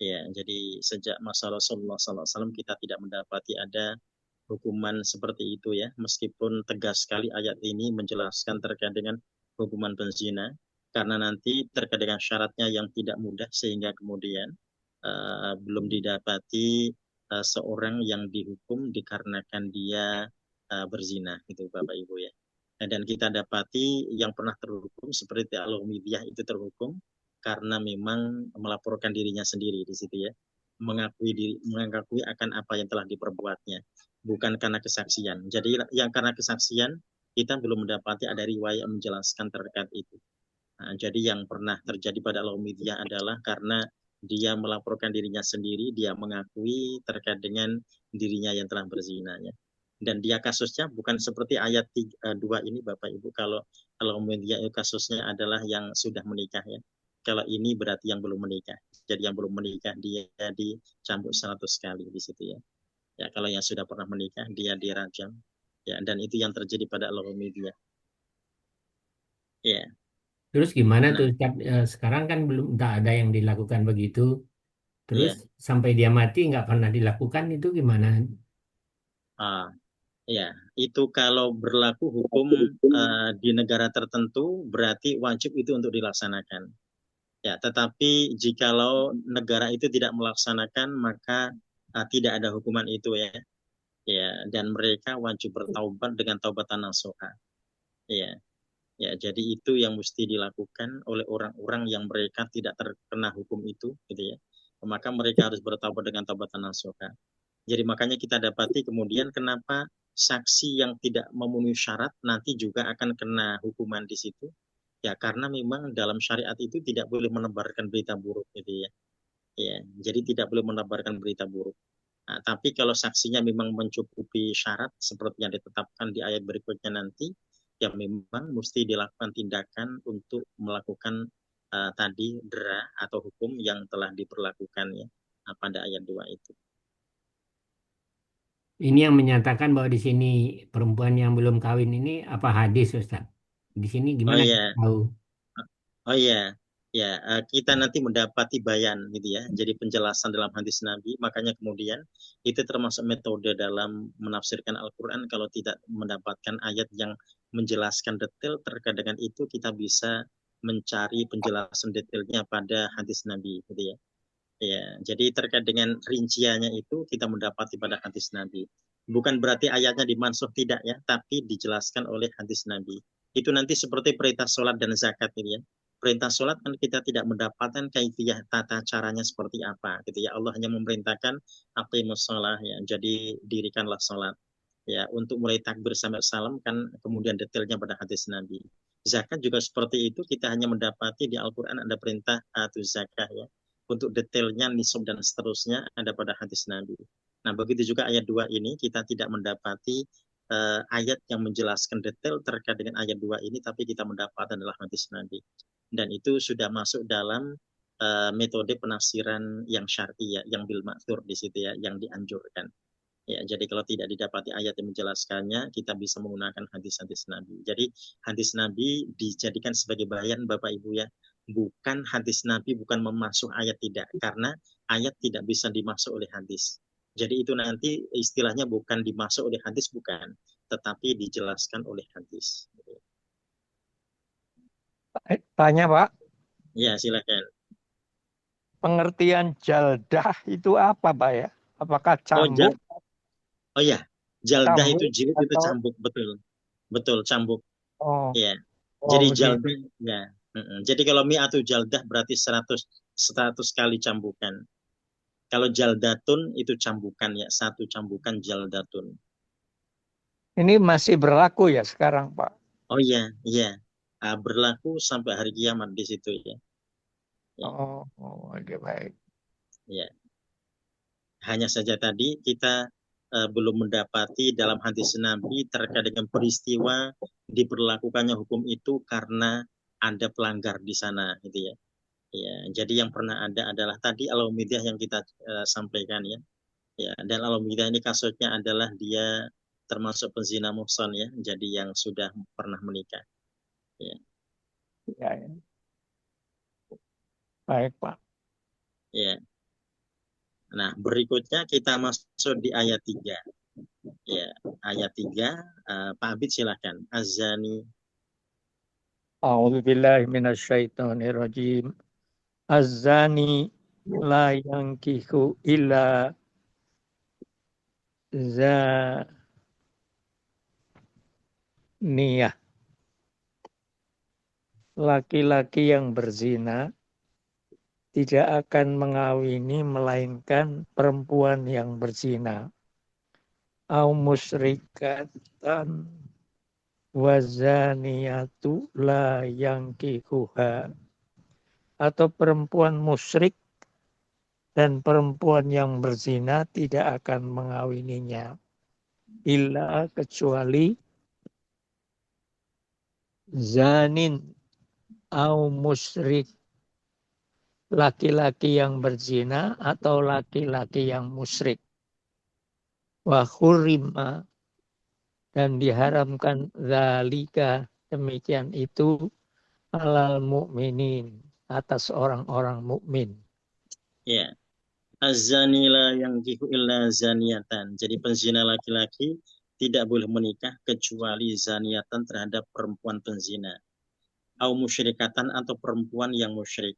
A: Ya, jadi sejak masa Rasulullah SAW kita tidak mendapati ada hukuman seperti itu ya, meskipun tegas sekali ayat ini menjelaskan terkait dengan hukuman penzina, karena nanti terkait dengan syaratnya yang tidak mudah sehingga kemudian belum didapati seorang yang dihukum dikarenakan dia berzina, gitu Bapak Ibu ya. Dan kita dapati yang pernah terhukum seperti Al-Humidiyah itu terhukum karena memang melaporkan dirinya sendiri di situ ya, mengakui akan apa yang telah diperbuatnya, bukan karena kesaksian. Jadi yang karena kesaksian kita belum mendapati ada riwayat yang menjelaskan terkait itu. Nah, jadi yang pernah terjadi pada Al-Humidiyah adalah karena dia melaporkan dirinya sendiri, dia mengakui terkait dengan dirinya yang telah berzina ya. Dan dia kasusnya bukan seperti ayat 2 ini Bapak Ibu, kalau Al-Humidiyah kasusnya adalah yang sudah menikah ya. Kalau ini berarti yang belum menikah. Jadi yang belum menikah dia dicambuk 100 kali di situ ya. Ya, kalau yang sudah pernah menikah dia dirajam. Ya, dan itu yang terjadi pada Al-Humidiyah. Ya.
C: Terus gimana
A: Nah,
C: tuh Ustaz? Sekarang kan belum tak ada yang dilakukan begitu.
A: ya.
C: Terus sampai dia mati nggak pernah dilakukan, itu gimana?
A: Ya, itu kalau berlaku hukum di negara tertentu berarti wajib itu untuk dilaksanakan. Ya, tetapi jikalau negara itu tidak melaksanakan maka tidak ada hukuman itu ya. Ya, dan mereka wajib bertaubat dengan taubatan nasuha. Ya. Ya, jadi itu yang mesti dilakukan oleh orang-orang yang mereka tidak terkena hukum itu gitu ya. Maka mereka harus bertaubat dengan taubatan nasuha. Jadi makanya kita dapati kemudian kenapa saksi yang tidak memenuhi syarat nanti juga akan kena hukuman di situ. Ya, karena memang dalam syariat itu tidak boleh menebarkan berita buruk gitu ya. Ya, jadi tidak boleh menebarkan berita buruk. Nah, tapi kalau saksinya memang mencukupi syarat seperti yang ditetapkan di ayat berikutnya nanti, ya memang mesti dilakukan tindakan untuk melakukan tadi dera atau hukum yang telah diperlakukan ya pada ayat 2 itu.
C: Ini yang menyatakan bahwa di sini perempuan yang belum kawin ini apa hadis, Ustaz? Di sini
A: Oh
C: gimana kita
A: iya,
C: tahu?
A: oh iya, ya kita nanti mendapati bayan gitu ya. Jadi penjelasan dalam hadis Nabi, makanya kemudian itu termasuk metode dalam menafsirkan Al-Quran. Kalau tidak mendapatkan ayat yang menjelaskan detail terkait dengan itu, kita bisa mencari penjelasan detailnya pada hadis Nabi gitu ya. Ya, jadi terkait dengan rinciannya itu kita mendapati pada hadis Nabi. Bukan berarti ayatnya dimansuh tidak ya, tapi dijelaskan oleh hadis Nabi. Itu nanti seperti perintah sholat dan zakat ini ya. Perintah sholat kan kita tidak mendapatkan kaifiyah tata caranya seperti apa gitu ya. Allah hanya memerintahkan aqimus shalah ya. Jadi dirikanlah sholat. Ya, untuk mulai takbir sampai salam kan kemudian detailnya pada hadis Nabi. Zakat juga seperti itu, kita hanya mendapati di Al-Qur'an ada perintah atau zakat ya. Untuk detailnya nisab dan seterusnya ada pada hadis Nabi. Nah, begitu juga ayat 2 ini kita tidak mendapati ayat yang menjelaskan detail terkait dengan ayat 2 ini, tapi kita mendapatkan adalah hadis Nabi. Dan itu sudah masuk dalam metode penafsiran yang syar'i ya, yang bil ma'thur di situ ya, yang dianjurkan. Ya, jadi kalau tidak didapati ayat yang menjelaskannya, kita bisa menggunakan hadis-hadis Nabi. Jadi hadis Nabi dijadikan sebagai bayan Bapak Ibu ya, bukan hadis Nabi, bukan memasuk ayat tidak, karena ayat tidak bisa dimasuk oleh hadis. Jadi itu nanti istilahnya bukan dimasuk oleh hadis, bukan, tetapi dijelaskan oleh hadis.
G: Tanya Pak,
A: Ya, silakan.
G: pengertian jaldah itu apa Pak ya? Apakah cambuk,
A: Oh ya, jaldah itu
G: cambuk
A: jilid itu
G: atau
A: cambuk, betul cambuk.
G: oh,
A: Ya,
G: oh
A: jadi
G: begitu.
A: jaldah ya. Jadi kalau mi'atu jaldah berarti 100 kali cambukan. Kalau jaldatun itu cambukan ya, 1 cambukan jaldatun.
G: Ini masih berlaku ya sekarang Pak?
A: Oh iya, iya. Berlaku sampai hari kiamat di situ ya. Ya,
G: Oh, oke baik.
A: ya. Hanya saja tadi kita belum mendapati dalam hadis Nabi terkait dengan peristiwa diberlakukannya hukum itu karena ada pelanggar di sana gitu ya. Ya, jadi yang pernah ada adalah tadi Al-Humidiyah yang kita sampaikan ya. Ya, dan Al-Humidiyah ini kasusnya adalah dia termasuk penzina muhsan ya, jadi yang sudah pernah menikah. Ya.
G: Ya, ya. Baik, Pak.
A: Ya. Nah, berikutnya kita masuk di ayat 3. Ya, ayat 3, Pak Abid silakan. Az-zani.
G: A'udzu billahi minasyaitonir rajim. Az-zani la yankihu illa zaniyah. Laki-laki yang berzina tidak akan mengawini melainkan perempuan yang berzina. Au musyrikatan wazaniyatu la yankihuha. Atau perempuan musyrik dan perempuan yang berzina tidak akan mengawininya. Illa kecuali zanin au musyrik, laki-laki yang berzina atau laki-laki yang musyrik. Wa hurima, dan diharamkan zalika, demikian itu, alal mu'minin, atas orang-orang mukmin.
A: Ya. Az-zani la yankihu illa zaniyatan. Jadi penzina laki-laki tidak boleh menikah kecuali zaniatan terhadap perempuan penzina. Au musyrikatan atau perempuan yang musyrik.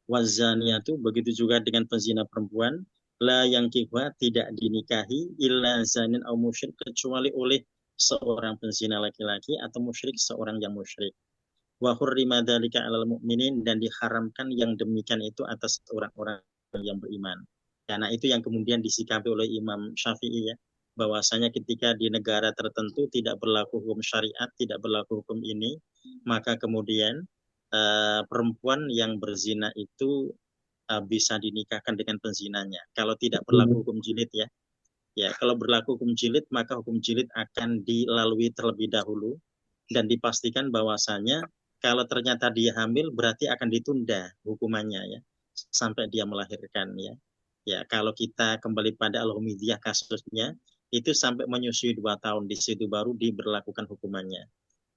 A: Wazaniyatu, begitu juga dengan penzina perempuan, la yankihuha, tidak dinikahi, illa zanin au musyrik, kecuali oleh seorang penzina laki-laki atau musyrik, seorang yang musyrik. Wa hurrima dzalika 'alal mu'minin, dan diharamkan yang demikian itu atas orang-orang yang beriman. Karena itu yang kemudian disikapi oleh Imam Syafi'i, ya, bahwasanya ketika di negara tertentu tidak berlaku hukum syariat, tidak berlaku hukum ini, maka kemudian perempuan yang berzina itu bisa dinikahkan dengan penzinanya. Kalau tidak berlaku hukum jilid, ya. Ya, kalau berlaku hukum jilid, maka hukum jilid akan dilalui terlebih dahulu dan dipastikan bahwasanya kalau ternyata dia hamil berarti akan ditunda hukumannya, ya, sampai dia melahirkan, ya. Ya, kalau kita kembali pada Al-Humidiyah kasusnya, itu sampai menyusui 2 tahun, di situ baru diberlakukan hukumannya.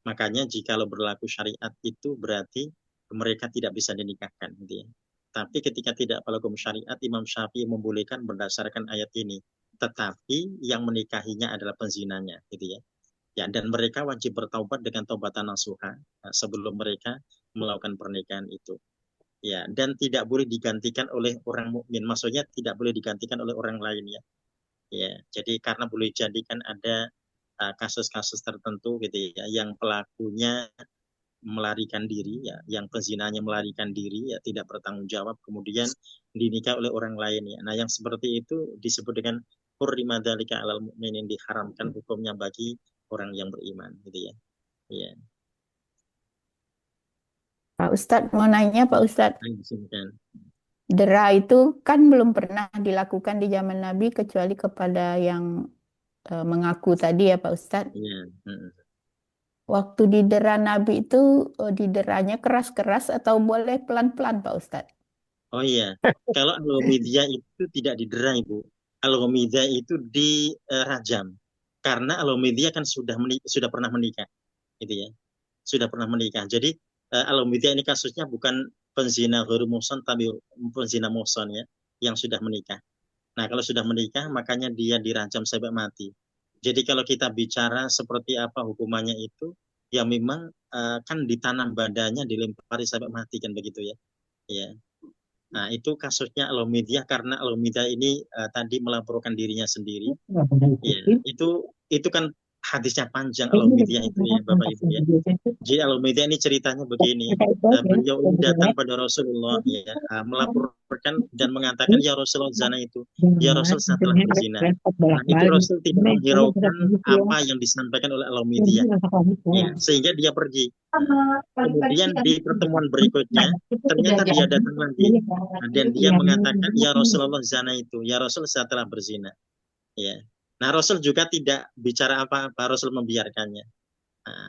A: Makanya jika berlaku syariat itu berarti mereka tidak bisa dinikahkan, gitu ya. Tapi ketika tidak berlaku syariat, Imam Syafi'i membolehkan berdasarkan ayat ini. Tetapi yang menikahinya adalah penzinanya, gitu ya. Ya, dan mereka wajib bertaubat dengan taubatan nasuha sebelum mereka melakukan pernikahan itu. Ya, dan tidak boleh digantikan oleh orang mukmin. Maksudnya tidak boleh digantikan oleh orang lain, ya. Ya, jadi karena boleh jadi kan ada kasus-kasus tertentu, gitu ya, yang pelakunya melarikan diri, ya, yang penzinanya melarikan diri, ya, tidak bertanggung jawab, kemudian dinikah oleh orang lain, ya. Nah, yang seperti itu disebut dengan hurrima dzalika 'alal mu'minin, diharamkan hukumnya bagi orang yang beriman, gitu ya. Ya.
B: Pak Ustadz mau nanya, Pak Ustadz.
A: Silakan.
B: Dera itu kan belum pernah dilakukan di zaman Nabi kecuali kepada yang mengaku tadi, ya Pak Ustadz.
A: Ya.
B: Waktu didera Nabi itu dideranya keras-keras atau boleh pelan-pelan, Pak Ustadz?
A: Oh iya, kalau Al-Ghamidiyah itu tidak didera, Ibu. Al-Ghamidiyah itu dirajam. Karena Al-Ghamidiyah kan sudah pernah menikah, gitu ya. Sudah pernah menikah. Jadi Al-Ghamidiyah ini kasusnya bukan penzina ghairu muhsan, tapi penzina muhsan, ya, yang sudah menikah. Nah, kalau sudah menikah, makanya dia dirajam sampai mati. Jadi kalau kita bicara seperti apa hukumannya itu, ya memang kan ditanam badannya, dilempari sampai mati, kan begitu, ya. Ya. Nah, itu kasusnya Al-Humidiyah, karena Al-Humidiyah ini tadi melaporkan dirinya sendiri. Ya, itu kan hadisnya panjang Al-Humidiyah itu, ya, Bapak Ibu, ya. Jadi Al-Humidiyah ini ceritanya begini. Beliau ini datang pada Rasulullah, ya, melaporkan dan mengatakan, ya Rasulullah, zina itu. Ya Rasul, saya telah berzina. Nah, itu Rasul tidak menghiraukan apa yang disampaikan oleh Al-Humidiyah. Ya, sehingga dia pergi. Kemudian di pertemuan berikutnya, ternyata dia datang lagi. Dan dia mengatakan, ya Rasulullah, zina itu. Ya Rasul, saya telah berzina. Ya. Nah, Rasul juga tidak bicara apa-apa, Rasul membiarkannya.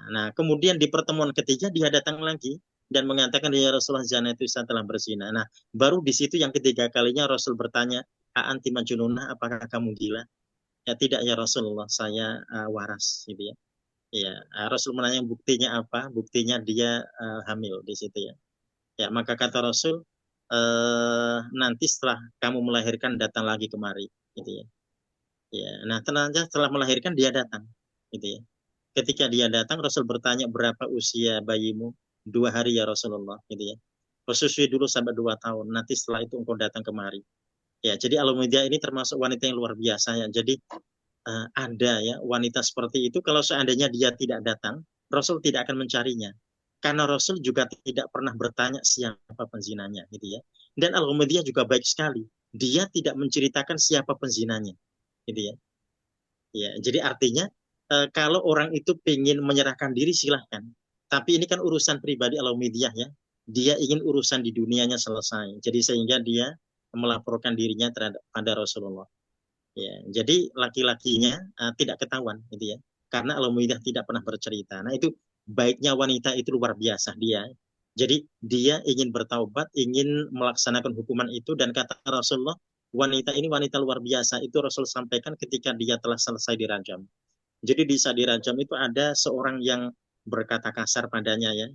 A: Nah, kemudian di pertemuan ketiga dia datang lagi dan mengatakan, ya Rasulullah, zina itu, saya telah berzina. Nah, baru di situ yang ketiga kalinya Rasul bertanya, anti majnunah, apakah kamu gila? Ya, tidak, ya Rasulullah, saya waras, gitu ya. Ya, Rasul menanya buktinya apa? Buktinya dia hamil di situ, ya. Ya, maka kata Rasul, nanti setelah kamu melahirkan datang lagi kemari, gitu ya. Ya, nah ternyata setelah melahirkan dia datang, gitu ya. Ketika dia datang, Rasul bertanya, berapa usia bayimu? 2 hari ya Rasulullah, gitu ya. Susui dulu sampai 2 tahun, nanti setelah itu engkau datang kemari. Ya, jadi Al-Mughirah ini termasuk wanita yang luar biasa ya. Jadi ada ya wanita seperti itu, kalau seandainya dia tidak datang, Rasul tidak akan mencarinya. Karena Rasul juga tidak pernah bertanya siapa penzinanya, gitu ya. Dan Al-Mughirah juga baik sekali. Dia tidak menceritakan siapa penzinanya, gitu ya. Ya, jadi artinya kalau orang itu ingin menyerahkan diri silahkan. Tapi ini kan urusan pribadi Al-Mughirah ya. Dia ingin urusan di dunianya selesai. Jadi sehingga dia melaporkan dirinya terhadap pada Rasulullah. Ya, jadi laki-lakinya tidak ketahuan, gitu ya. Karena Al-Mughirah tidak pernah bercerita. Nah itu baiknya wanita itu luar biasa dia. Jadi dia ingin bertaubat, ingin melaksanakan hukuman itu, dan kata Rasulullah, wanita ini wanita luar biasa. Itu Rasul sampaikan ketika dia telah selesai dirajam. Jadi di saat dirajam itu ada seorang yang berkata kasar padanya ya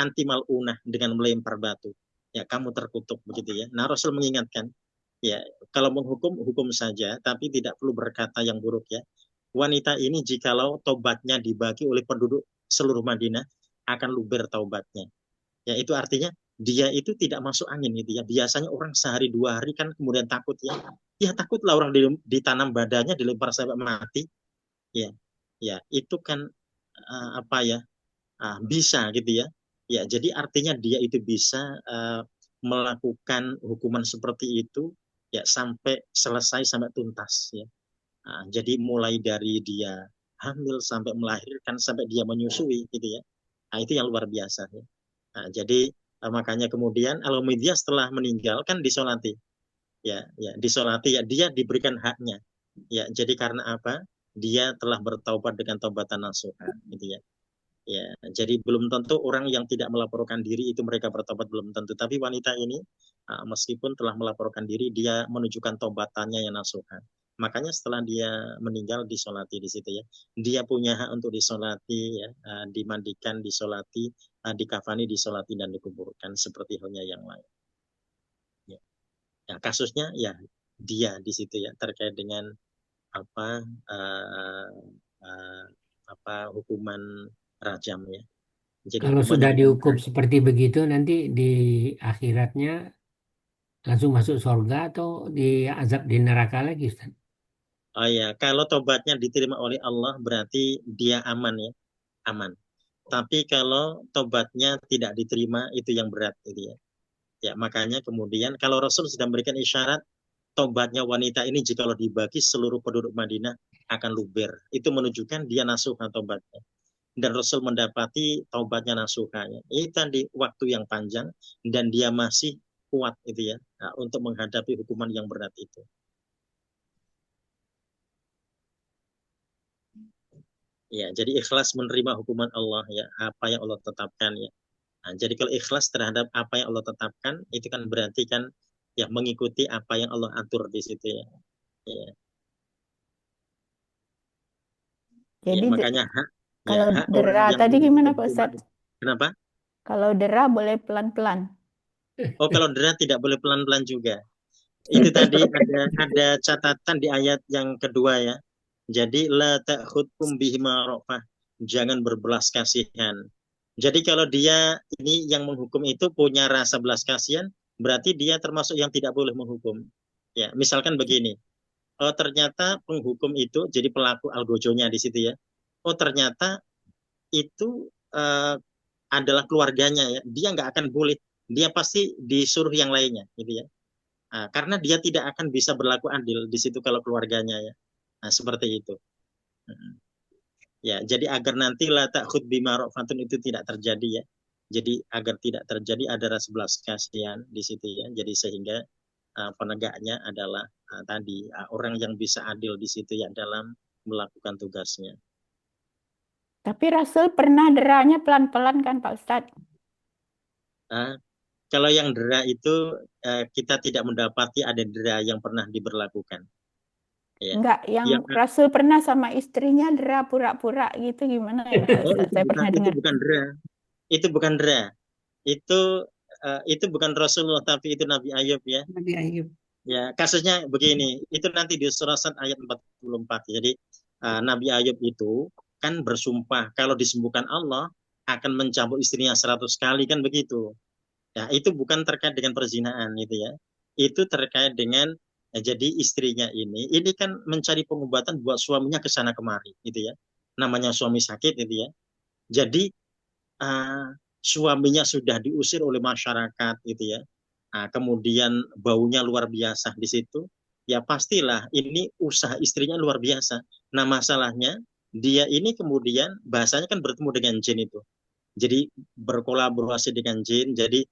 A: anti mal'unah, dengan melempar batu. Ya kamu terkutuk, begitu ya. Nah Rasul mengingatkan, ya kalau menghukum hukum saja, tapi tidak perlu berkata yang buruk ya. Wanita ini jikalau tobatnya dibagi oleh penduduk seluruh Madinah, akan luber taubatnya. Ya itu artinya dia itu tidak masuk angin, gitu ya. Biasanya orang sehari 2 hari kan kemudian takut ya. Ya takutlah orang ditanam badannya, dilempar sampai mati. Ya, ya itu kan apa ya, bisa gitu ya. Ya jadi artinya dia itu bisa melakukan hukuman seperti itu ya sampai selesai, sampai tuntas ya. Jadi mulai dari dia hamil sampai melahirkan sampai dia menyusui, gitu ya. Itu yang luar biasa ya. Jadi makanya kemudian Al-Mughirah setelah meninggal kan disolati ya disolati ya, dia diberikan haknya ya. Jadi karena apa? Dia telah bertaubat dengan taubatan nasuha, gitu ya. Ya, jadi belum tentu orang yang tidak melaporkan diri itu mereka bertobat, belum tentu. Tapi wanita ini meskipun telah melaporkan diri, dia menunjukkan taubatannya yang nasuha. Makanya setelah dia meninggal disolati di situ ya. Dia punya hak untuk disolati ya, dimandikan, disolati, dikafani, disolati, dan dikuburkan seperti halnya yang lain. Ya. Ya, kasusnya ya dia di situ ya, terkait dengan apa hukuman rajam ya. Jadi
C: Kalau
A: hukumannya
C: sudah
A: bukan
C: dihukum seperti begitu, nanti di akhiratnya langsung masuk surga atau diazab di neraka lagi, Ustaz?
A: oh ya, kalau tobatnya diterima oleh Allah berarti dia aman ya, aman. Tapi kalau tobatnya tidak diterima itu yang berat, gitu ya. Ya makanya kemudian kalau Rasul sudah memberikan isyarat tobatnya wanita ini jikalau dibagi seluruh penduduk Madinah akan luber. Itu menunjukkan dia nasuha tobatnya. Dan Rasul mendapati taubatnya nasuhanya. Ini tadi waktu yang panjang dan dia masih kuat, gitu ya, untuk menghadapi hukuman yang berat itu. Ya, jadi ikhlas menerima hukuman Allah ya, apa yang Allah tetapkan ya. Nah, jadi kalau ikhlas terhadap apa yang Allah tetapkan, itu kan berarti kan ya mengikuti apa yang Allah atur di situ ya. Ya,
H: Jadi
A: ya makanya
H: kalau
A: hak orang
H: dera
A: yang
H: tadi gimana Pak
A: hukuman.
H: Ustaz?
A: Kenapa?
H: Kalau dera boleh pelan-pelan.
A: Oh, kalau dera tidak boleh pelan-pelan juga. Itu tadi ada catatan di ayat yang kedua ya. Jadi la ta'khudkum bihima ra'fah. Jangan berbelas kasihan. Jadi kalau dia ini yang menghukum itu punya rasa belas kasihan, berarti dia termasuk yang tidak boleh menghukum. Ya, misalkan begini. Oh, ternyata penghukum itu jadi pelaku algojonya di situ ya. Oh, ternyata itu adalah keluarganya ya. Dia nggak akan boleh. Dia pasti disuruh yang lainnya, gitu ya. Karena dia tidak akan bisa berlaku adil di situ kalau keluarganya ya. Nah, seperti itu. Ya, jadi agar nanti la ta'khud bima ra'fatun itu tidak terjadi ya. Jadi agar tidak terjadi ada rasa belas kasihan di situ ya. Jadi sehingga penegaknya adalah tadi orang yang bisa adil di situ ya dalam melakukan tugasnya.
H: Tapi Rasul pernah deranya pelan-pelan kan Pak Ustadz?
A: Kalau yang dera itu kita tidak mendapati ada dera yang pernah diberlakukan. Ya.
H: Enggak, yang Rasul pernah sama istrinya dera pura-pura gitu gimana ya Pak Ustadz? Saya pernah dengar.
A: Itu bukan dera. Itu bukan dera. Itu itu bukan Rasulullah tapi itu Nabi Ayub ya.
F: Nabi Ayub.
A: Ya, kasusnya begini, itu nanti di surah Sad ayat 44. Jadi Nabi Ayub itu kan bersumpah kalau disembuhkan Allah akan mencambuk istrinya 100 kali kan begitu. Ya, itu bukan terkait dengan perzinaan gitu ya. Itu terkait dengan jadi istrinya ini kan mencari pengobatan buat suaminya ke sana kemari gitu ya. Namanya suami sakit gitu ya. Jadi suaminya sudah diusir oleh masyarakat gitu ya. Kemudian baunya luar biasa di situ, ya pastilah ini usaha istrinya luar biasa. Nah masalahnya dia ini kemudian bahasanya kan bertemu dengan jin itu. Jadi berkolaborasi dengan jin, jadi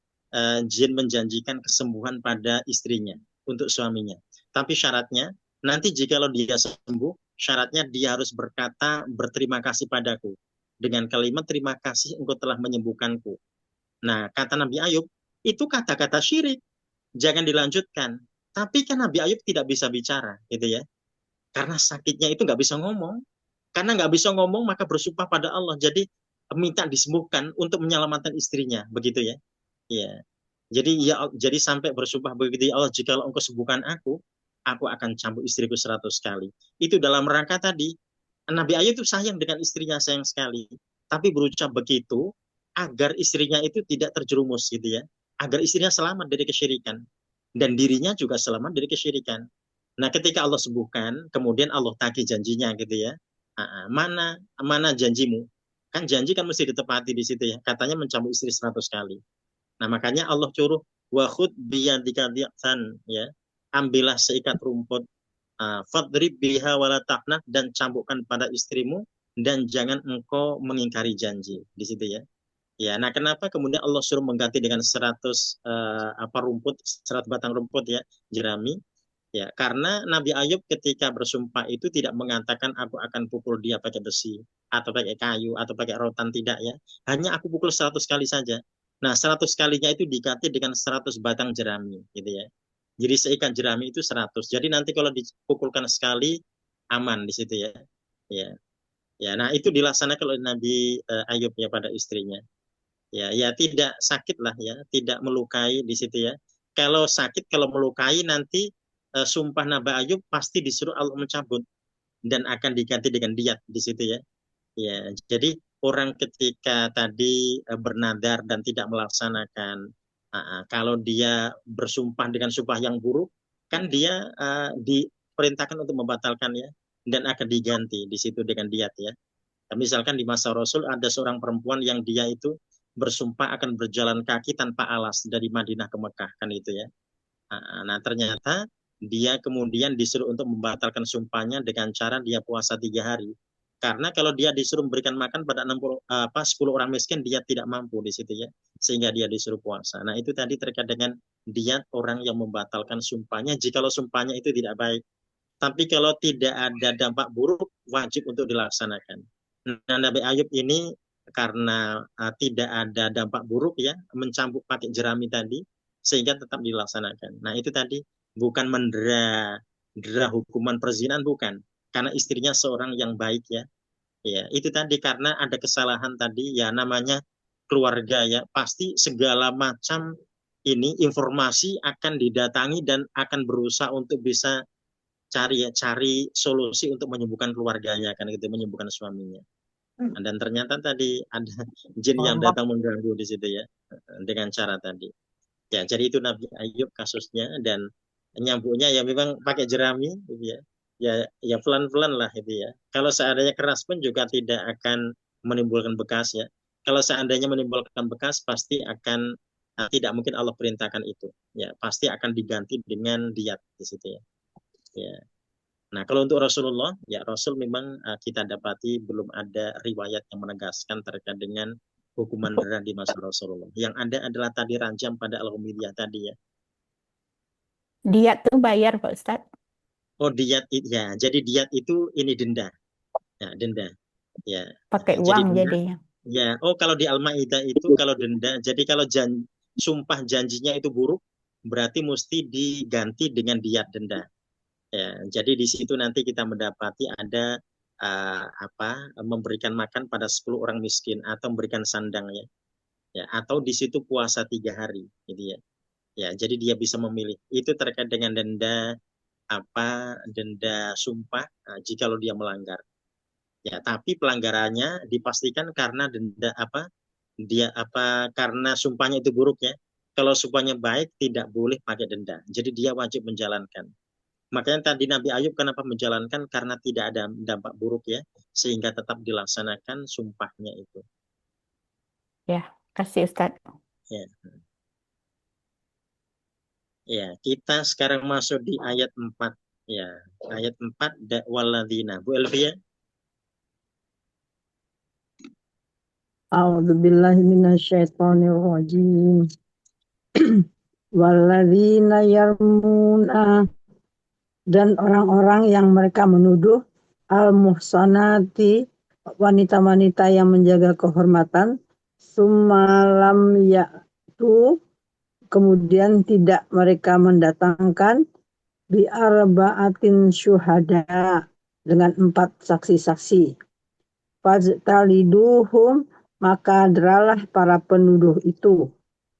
A: jin menjanjikan kesembuhan pada istrinya untuk suaminya. Tapi syaratnya nanti jikalau dia sembuh, syaratnya dia harus berkata berterima kasih padaku dengan kalimat terima kasih engkau telah menyembuhkanku. Nah kata Nabi Ayub itu kata-kata syirik, jangan dilanjutkan. Tapi kan Nabi Ayub tidak bisa bicara, gitu ya. Karena sakitnya itu nggak bisa ngomong. Karena nggak bisa ngomong, maka bersumpah pada Allah. Jadi minta disembuhkan untuk menyelamatkan istrinya, begitu ya. Ya. Jadi sampai bersumpah begitu, ya Allah, jika engkau sembuhkan aku akan cambuk istriku 100 kali. Itu dalam rangka tadi, Nabi Ayub itu sayang dengan istrinya, sayang sekali. Tapi berucap begitu agar istrinya itu tidak terjerumus, gitu ya. Agar istrinya selamat dari kesyirikan dan dirinya juga selamat dari kesyirikan. Nah, ketika Allah sembuhkan, kemudian Allah tagih janjinya gitu ya. Mana janjimu? Kan janji kan mesti ditepati di situ ya. Katanya mencambuk istri 100 kali. Nah, makanya Allah suruh wakhud biyadika di'san ya. Ambillah seikat rumput, fadrib biha wala taqnah, dan cambukkan pada istrimu dan jangan engkau mengingkari janji di situ ya. Ya, nah kenapa kemudian Allah suruh mengganti dengan 100 rumput, 100 batang rumput ya, jerami? Ya, karena Nabi Ayub ketika bersumpah itu tidak mengatakan aku akan pukul dia pakai besi atau pakai kayu atau pakai rotan, tidak ya. Hanya aku pukul 100 kali saja. Nah, 100 kalinya itu diganti dengan 100 batang jerami gitu ya. Jadi seikat jerami itu 100. Jadi nanti kalau dipukulkan sekali aman di situ ya. Ya. Ya, nah itu dilaksanakan oleh Nabi Ayub ya pada istrinya. Ya tidak sakit lah ya, tidak melukai di situ ya. Kalau sakit, kalau melukai nanti sumpah Nabi Ayub pasti disuruh Allah mencabut dan akan diganti dengan diat di situ ya. Ya, jadi orang ketika tadi bernadar dan tidak melaksanakan, kalau dia bersumpah dengan sumpah yang buruk, kan dia diperintahkan untuk membatalkan ya, dan akan diganti di situ dengan diat ya. Misalkan di masa Rasul ada seorang perempuan yang dia itu bersumpah akan berjalan kaki tanpa alas dari Madinah ke Mekah kan itu ya. Nah ternyata dia kemudian disuruh untuk membatalkan sumpahnya dengan cara dia puasa 3 hari. Karena kalau dia disuruh memberikan makan pada 10 orang miskin, dia tidak mampu di situ ya, sehingga dia disuruh puasa. Nah itu tadi terkait dengan diat orang yang membatalkan sumpahnya jikalau sumpahnya itu tidak baik. Tapi kalau tidak ada dampak buruk, wajib untuk dilaksanakan. Nah Nabi Ayub ini karena tidak ada dampak buruk ya, mencambuk pakai jerami tadi, sehingga tetap dilaksanakan. Nah itu tadi bukan mendera hukuman perzinahan, bukan, karena istrinya seorang yang baik ya. Ya itu tadi karena ada kesalahan tadi ya, namanya keluarga ya, pasti segala macam ini informasi akan didatangi dan akan berusaha untuk bisa cari solusi untuk menyembuhkan keluarganya kan gitu, menyembuhkan suaminya. Dan ternyata tadi ada jin yang datang mengganggu di situ ya, dengan cara tadi. Ya, jadi itu Nabi Ayub kasusnya, dan nyambuknya ya memang pakai jerami gitu ya. Ya pelan-pelan lah itu ya. Kalau seandainya keras pun juga tidak akan menimbulkan bekas ya. Kalau seandainya menimbulkan bekas pasti akan tidak mungkin Allah perintahkan itu. Ya, pasti akan diganti dengan diat di situ ya. Ya. Nah, kalau untuk Rasulullah, ya Rasul memang kita dapati belum ada riwayat yang menegaskan terkait dengan hukuman berat di masa Rasulullah. Yang ada adalah tadi rajam pada Al-Humidiyah tadi ya.
H: Diat tuh bayar Pak Ustadz.
A: Oh, diat ya. Jadi diat itu ini denda. Ya, denda. Ya.
H: Pakai
A: Jadi
H: uang
A: denda.
H: jadinya.
A: Ya, oh kalau di Al-Maidah itu kalau denda, jadi kalau sumpah janjinya itu buruk, berarti mesti diganti dengan diat denda. Ya, jadi di situ nanti kita mendapati ada memberikan makan pada 10 orang miskin atau memberikan sandang ya. ya, atau di situ puasa 3 hari, gitu ya. Ya, jadi dia bisa memilih. Itu terkait dengan denda denda sumpah jikalau dia melanggar. Ya, tapi pelanggarannya dipastikan karena denda karena sumpahnya itu buruk ya. Kalau sumpahnya baik tidak boleh pakai denda. Jadi dia wajib menjalankan. Makanya tadi Nabi Ayub kenapa menjalankan, karena tidak ada dampak buruk ya, sehingga tetap dilaksanakan sumpahnya itu.
H: Ya, kasih Ustadz.
A: Ya. Ya, kita sekarang masuk di ayat 4. Ya, ayat 4 walladzina. Bu Elvia.
D: A'udzubillahi minasyaitonirrajim. Walladzina yarmuna, dan orang-orang yang mereka menuduh al-muhsanati, wanita-wanita yang menjaga kehormatan, summalam ya'tu, kemudian tidak mereka mendatangkan bi'arba'atin syuhada, dengan 4 saksi-saksi. Fajtaliduhum, maka deralah para penuduh itu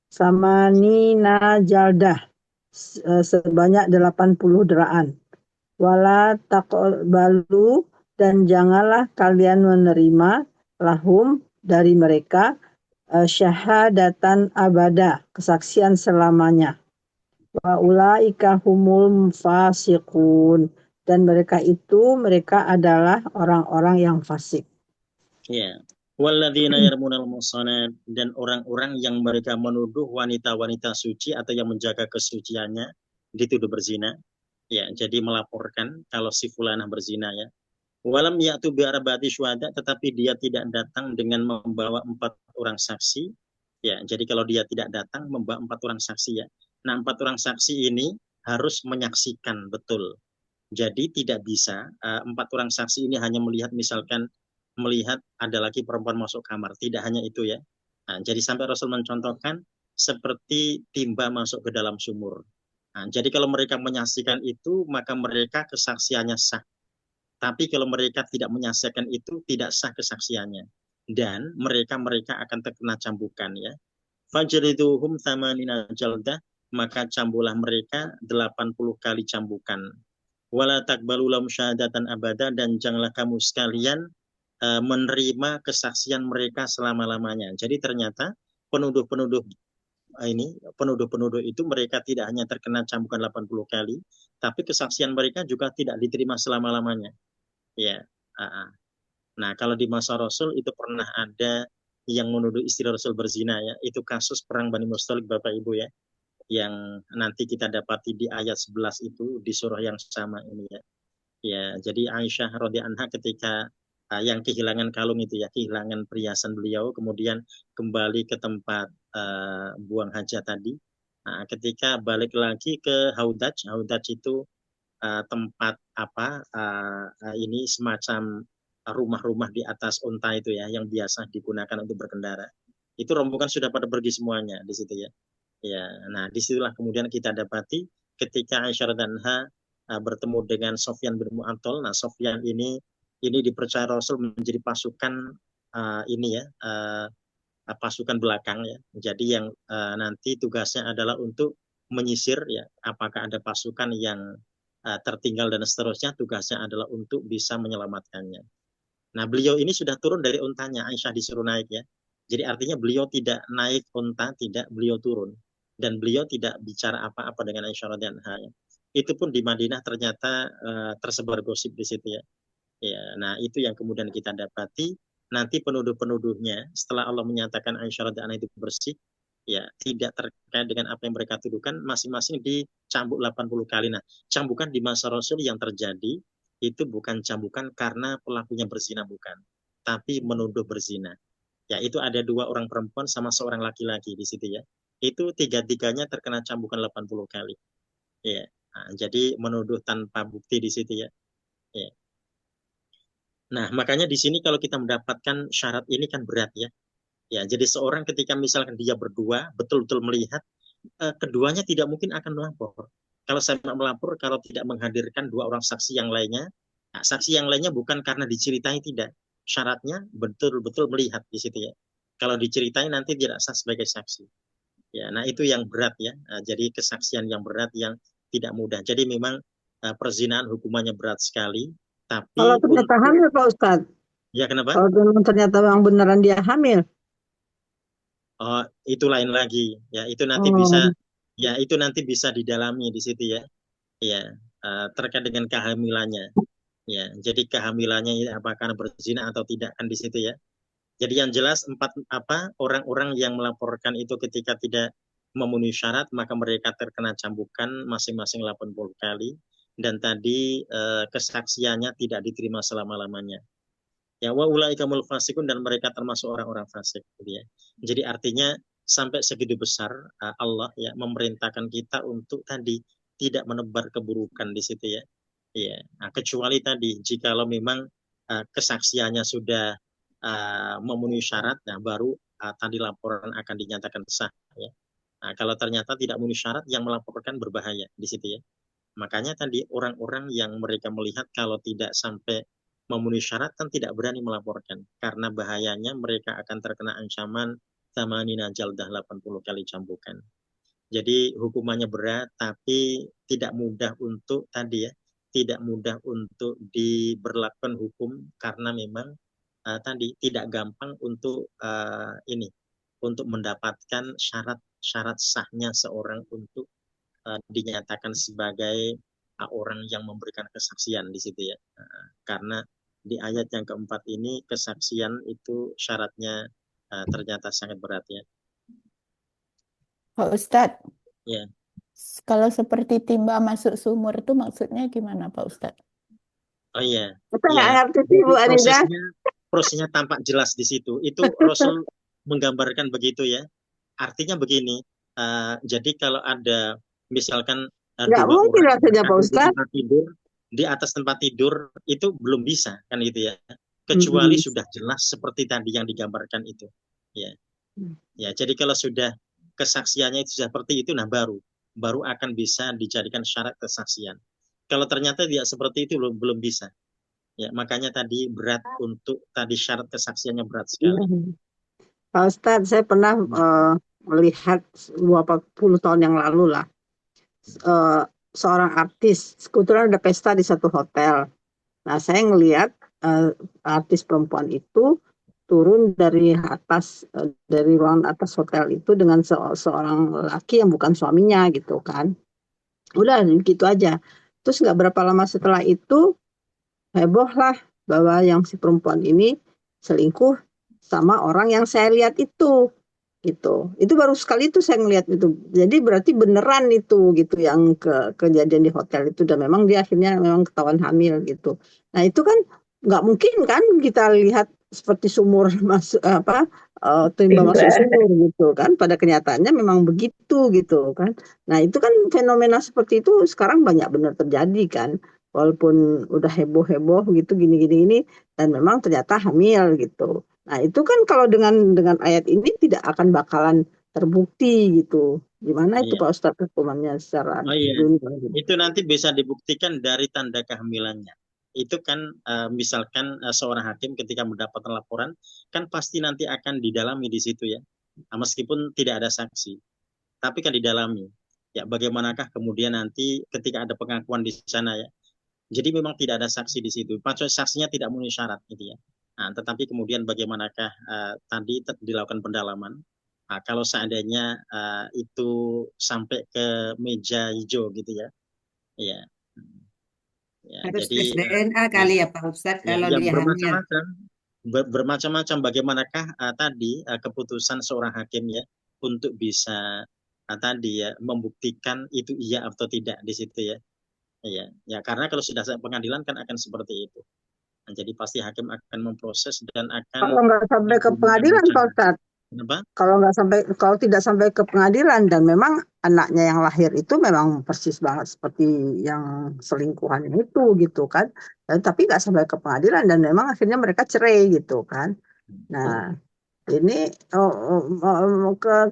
D: samanina jaldah, sebanyak 80 deraan. Wala taqbalu, dan janganlah kalian menerima lahum, dari mereka, syahadatan abada, kesaksian selamanya. Wa ulaika humul fasiqun, dan mereka adalah orang-orang yang fasik.
A: Ya. Walladzina yarmunal muhsanat, dan orang-orang yang mereka menuduh wanita-wanita suci atau yang menjaga kesuciannya dituduh berzina. Ya, jadi melaporkan kalau si fulanah berzina ya. Walam ya'tu bi'arba'ati syuhada, tetapi dia tidak datang dengan membawa 4 orang saksi. Ya, jadi kalau dia tidak datang membawa 4 orang saksi ya. Nah, 4 orang saksi ini harus menyaksikan betul. Jadi tidak bisa 4 orang saksi ini hanya melihat, misalkan melihat ada laki perempuan masuk kamar. Tidak hanya itu ya. Nah, jadi sampai Rasul mencontohkan seperti timba masuk ke dalam sumur. Nah, jadi kalau mereka menyaksikan itu, maka mereka kesaksiannya sah. Tapi kalau mereka tidak menyaksikan itu, tidak sah kesaksiannya. Dan mereka akan terkena cambukan ya. Fajriduhum thamanina jaldah, maka cambulah mereka 80 kali cambukan. Wala taqbalu lahum syahadatan abada, dan janganlah kamu sekalian menerima kesaksian mereka selama-lamanya. Jadi ternyata penuduh-penuduh itu mereka tidak hanya terkena cambukan 80 kali, tapi kesaksian mereka juga tidak diterima selama-lamanya. Ya. Nah, kalau di masa Rasul itu pernah ada yang menuduh istri Rasul berzina ya. Itu kasus perang Bani Mustalik Bapak Ibu ya. Yang nanti kita dapati di ayat 11 itu di surah yang sama ini ya. Ya, jadi Aisyah radhiyallahu anha ketika yang kehilangan kalung itu ya, kehilangan perhiasan beliau, kemudian kembali ke tempat buang hajat tadi. Nah, ketika balik lagi ke Haudaj itu tempat ini semacam rumah-rumah di atas unta itu ya, yang biasa digunakan untuk berkendara. Itu rombongan sudah pada pergi semuanya di situ ya. Ya, nah disitulah kemudian kita dapati ketika Aisyah radhiyallahu anha bertemu dengan Sofyan bin Mu'attal. Nah, Sofyan ini dipercaya Rasul menjadi pasukan pasukan belakang ya. Jadi yang nanti tugasnya adalah untuk menyisir ya, apakah ada pasukan yang tertinggal dan seterusnya, tugasnya adalah untuk bisa menyelamatkannya. Nah, beliau ini sudah turun dari untanya, Aisyah disuruh naik ya. Jadi artinya beliau tidak naik unta, tidak, beliau turun. Dan beliau tidak bicara apa-apa dengan Aisyah radhiyallahu anha. Itu pun di Madinah ternyata tersebar gosip di situ ya. Ya, nah itu yang kemudian kita dapati. Nanti penuduh-penuduhnya setelah Allah menyatakan Aisyah radhiyallahu anha itu bersih, ya tidak terkait dengan apa yang mereka tuduhkan, masing-masing dicambuk 80 kali. Nah, cambukan di masa Rasul yang terjadi itu bukan cambukan karena pelakunya berzina, bukan, tapi menuduh berzina. Ya, itu ada 2 orang perempuan sama seorang laki-laki di situ ya. Itu 3-3-nya terkena cambukan 80 kali. Ya. Nah, jadi menuduh tanpa bukti di situ ya. Ya. Nah, makanya di sini kalau kita mendapatkan syarat ini kan berat ya. Ya, jadi seorang ketika misalkan dia berdua betul-betul melihat, keduanya tidak mungkin akan melapor. Kalau saya melapor, kalau tidak menghadirkan 2 orang saksi yang lainnya, saksi yang lainnya bukan karena diceritai, tidak. Syaratnya betul-betul melihat di situ ya. Kalau diceritain nanti tidak sah sebagai saksi. Ya, nah itu yang berat ya. Jadi kesaksian yang berat yang tidak mudah. Jadi memang perzinahan hukumannya berat sekali.
D: Kalau
A: Tapi
D: ternyata
A: untuk
D: hamil Pak Ustadz,
A: ya kenapa?
D: kalau memang ternyata yang beneran dia hamil,
A: Oh, itu lain lagi. Ya, itu nanti
D: oh,
A: bisa didalami di situ ya. Ya, terkait dengan kehamilannya. Ya, jadi kehamilannya ini apakah berzina atau tidak kan di situ ya. Jadi yang jelas orang-orang yang melaporkan itu ketika tidak memenuhi syarat maka mereka terkena cambukan masing-masing 80 kali dan tadi kesaksiannya tidak diterima selama-lamanya. Ya wa ulaikamul fasikun dan mereka termasuk orang-orang fasik gitu ya. Jadi artinya sampai segitu besar Allah ya memerintahkan kita untuk tadi tidak menebar keburukan di situ ya. Ya, nah, kecuali tadi jikalau memang kesaksiannya sudah memenuhi syarat, nah baru tadi laporan akan dinyatakan sah ya. Nah, kalau ternyata tidak memenuhi syarat yang melaporkan berbahaya di situ ya. Makanya tadi orang-orang yang mereka melihat kalau tidak sampai memenuhi syarat kan tidak berani melaporkan karena bahayanya mereka akan terkena ancaman thamanina jaldah 80 kali cambukan. Jadi hukumannya berat tapi tidak mudah untuk tadi ya, tidak mudah untuk diberlakukan hukum karena memang tadi tidak gampang untuk untuk mendapatkan syarat sahnya seorang untuk dinyatakan sebagai orang yang memberikan kesaksian di situ ya. Karena di ayat yang keempat ini kesaksian itu syaratnya ternyata sangat berat ya.
H: Pak Ustadz,
A: Ya.
H: kalau seperti timba masuk sumur itu maksudnya gimana Pak Ustadz?
A: Oh iya.
D: kita nggak
A: Ya.
D: ngerti sih Bu Anida.
A: Prosesnya tampak jelas di situ. Itu Rasul menggambarkan begitu ya. Artinya begini. Jadi kalau ada misalkan
D: Nggak
A: dua
D: mungkin
A: orang
D: rasanya Pak
A: di
D: Ustadz.
A: tempat tidur, di atas tempat tidur itu belum bisa kan gitu ya. Kecuali sudah jelas seperti tadi yang digambarkan itu. Ya. Ya, jadi kalau sudah kesaksiannya itu seperti itu, nah baru akan bisa dijadikan syarat kesaksian. Kalau ternyata tidak seperti itu belum bisa. Ya, makanya tadi berat untuk tadi syarat kesaksiannya berat sekali.
D: Pak Ustadz, saya pernah melihat 20 tahun yang lalu lah, seorang artis, kebetulan ada pesta di satu hotel. Nah, saya ngelihat artis perempuan itu turun dari atas, dari ruangan atas hotel itu dengan seorang laki yang bukan suaminya gitu kan. Udah gitu aja. Terus nggak berapa lama setelah itu heboh lah bahwa yang si perempuan ini selingkuh sama orang yang saya lihat itu gitu. Itu baru sekali itu saya ngelihat itu. Jadi berarti beneran itu gitu yang kejadian di hotel itu dan memang dia akhirnya memang ketahuan hamil gitu. Nah, itu kan nggak mungkin kan kita lihat seperti sumur masuk timba masuk sumur gitu kan. Pada kenyataannya memang begitu gitu kan. Nah, itu kan fenomena seperti itu sekarang banyak benar terjadi kan. Walaupun udah heboh-heboh gitu gini-gini ini dan memang ternyata hamil gitu. Nah, itu kan kalau dengan ayat ini tidak akan bakalan terbukti gitu. Gimana itu Pak Ustadz hukumannya secara dunia gitu.
A: Itu nanti bisa dibuktikan dari tanda kehamilannya. Itu kan misalkan seorang hakim ketika mendapatkan laporan kan pasti nanti akan didalami di situ ya. Nah, meskipun tidak ada saksi, tapi kan didalami. Ya, bagaimanakah kemudian nanti ketika ada pengakuan di sana ya. Jadi memang tidak ada saksi di situ. Maksudnya saksinya tidak memenuhi syarat gitu ya. Nah, tetapi kemudian bagaimanakah tadi dilakukan pendalaman? Nah, kalau seandainya itu sampai ke meja hijau gitu ya, ya,
I: Harus
A: jadi
I: tes DNA kali ya Pak Ustadz kalau
A: yang
I: dia hamil.
A: bermacam-macam bagaimanakah tadi keputusan seorang hakim ya untuk bisa tadi ya membuktikan itu iya atau tidak di situ ya. Ya, karena kalau sudah pengadilan kan akan seperti itu. Nah, jadi pasti hakim akan memproses dan akan
D: kalau nggak sampai ke pengadilan Pak Ustadz.
A: Kenapa?
D: Kalau tidak sampai ke pengadilan dan memang anaknya yang lahir itu memang persis banget seperti yang selingkuhan itu gitu kan. Tapi nggak sampai ke pengadilan dan memang akhirnya mereka cerai gitu kan. Nah, ini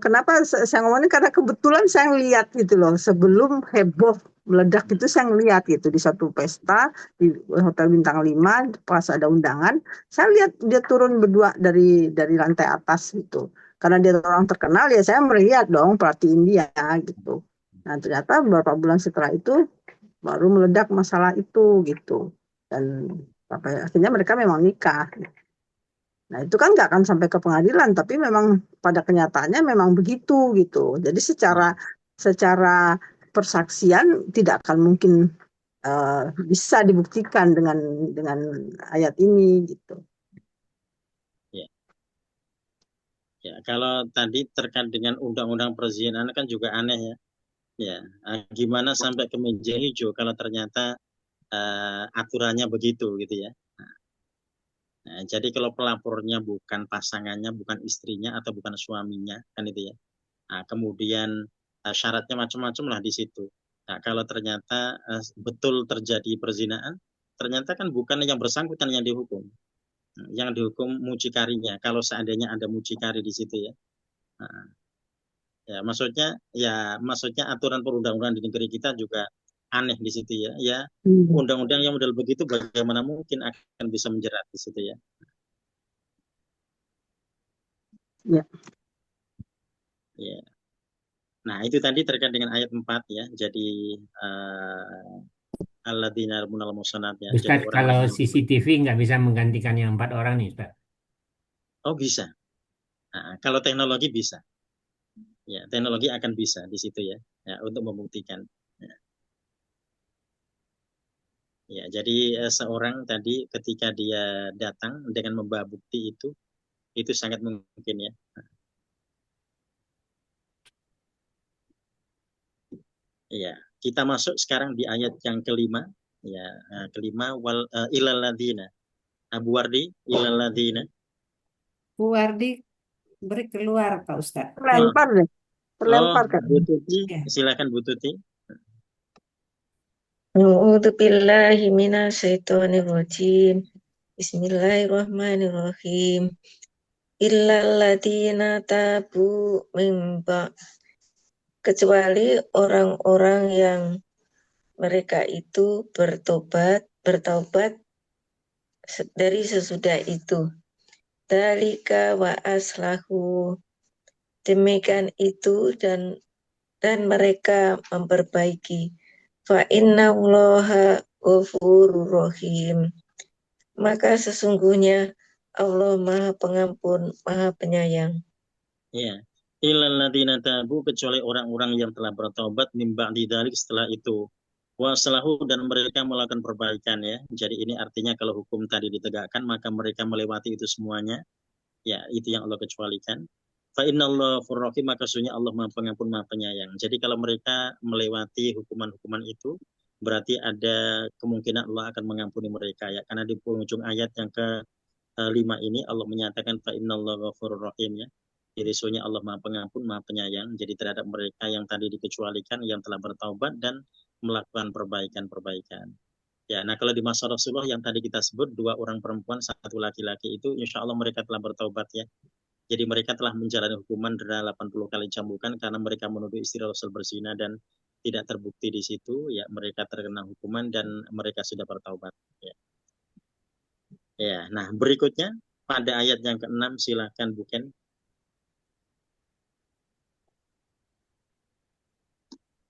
D: kenapa saya ngomongin karena kebetulan saya lihat gitu loh sebelum heboh meledak itu saya ngeliat gitu di satu pesta di Hotel Bintang 5 pas ada undangan, saya lihat dia turun berdua dari lantai atas gitu. Karena dia orang terkenal ya saya melihat dong, perhatiin dia gitu. Nah ternyata beberapa bulan setelah itu baru meledak masalah itu gitu. Dan akhirnya mereka memang nikah. Nah itu kan nggak akan sampai ke pengadilan, tapi memang pada kenyataannya memang begitu gitu. Jadi secara persaksian tidak akan mungkin bisa dibuktikan dengan ayat ini gitu.
A: Ya, kalau tadi terkait dengan undang-undang perzinahan kan juga aneh ya. Ya, gimana sampai ke meja hijau kalau ternyata aturannya begitu gitu ya. Nah, jadi kalau pelapornya bukan pasangannya, bukan istrinya atau bukan suaminya kan itu ya. Nah, kemudian syaratnya macam-macam lah di situ. Nah, kalau ternyata betul terjadi perzinahan, ternyata kan bukan yang bersangkutan yang dihukum. Yang dihukum mucikarinya. Kalau seandainya ada mucikari di situ ya. Nah, maksudnya aturan perundang-undangan di negeri kita juga aneh di situ ya. Ya, undang-undang yang model begitu bagaimana mungkin akan bisa menjerat di situ ya. Ya. Nah, itu tadi terkait dengan ayat 4 ya. Jadi alladzina yarmunal muhsanat ya.
C: Ustaz,
A: Jadi
C: kalau
A: orang-orang yang
C: CCTV nggak bisa menggantikan yang 4 orang nih, Ustaz.
A: Oh, bisa. Nah, kalau teknologi bisa. Ya, teknologi akan bisa di situ ya, untuk membuktikan. Ya, jadi seorang tadi ketika dia datang dengan membawa bukti itu sangat mungkin ya. Ya, kita masuk sekarang di ayat yang kelima. Ya, kelima ilal ladzina. Abu Wardi, ilal ladzina.
I: Bu Wardi beri keluar Pak Ustadz.
D: Terlempar deh. Terlempar kan.
A: Bu Tuti, silakan Bu Tuti.
E: A'udzu billahi minasyaitonir rajim. Bismillahirrahmanirrahim. Illal ladzina tabu min kecuali orang-orang yang mereka itu bertaubat dari sesudah itu. Dalika wa aslahu, demikian itu dan mereka memperbaiki. Fa innallaha ghafurur rahim, maka sesungguhnya Allah Maha Pengampun, Maha Penyayang.
A: Ya, illal ladzina tabu, kecuali orang-orang yang telah bertaubat min ba'di dzalik, setelah itu waslahu, dan mereka melakukan perbaikan ya. Jadi ini artinya kalau hukum tadi ditegakkan maka mereka melewati itu semuanya. Ya, itu yang Allah kecualikan. Fa innallaha ghafurur rahim, maka sesungguhnya Allah Maha Pengampun, Maha Penyayang. Jadi kalau mereka melewati hukuman-hukuman itu berarti ada kemungkinan Allah akan mengampuni mereka ya. Karena di penghujung ayat yang ke-5 ini Allah menyatakan fa innallaha ghafurur rahim ya. Jadi sesungguhnya Allah Maha Pengampun, Maha Penyayang. Jadi terhadap mereka yang tadi dikecualikan, yang telah bertaubat dan melakukan perbaikan-perbaikan. Ya, nah kalau di masa Rasulullah yang tadi kita sebut 2 orang perempuan, 1 laki-laki itu insya Allah mereka telah bertaubat ya. Jadi mereka telah menjalani hukuman denda 80 kali cambukan karena mereka menuduh istri Rasul berzina dan tidak terbukti di situ. Ya, mereka terkena hukuman dan mereka sudah bertaubat. Ya, nah berikutnya pada ayat yang ke-6 silakan Bu Ken.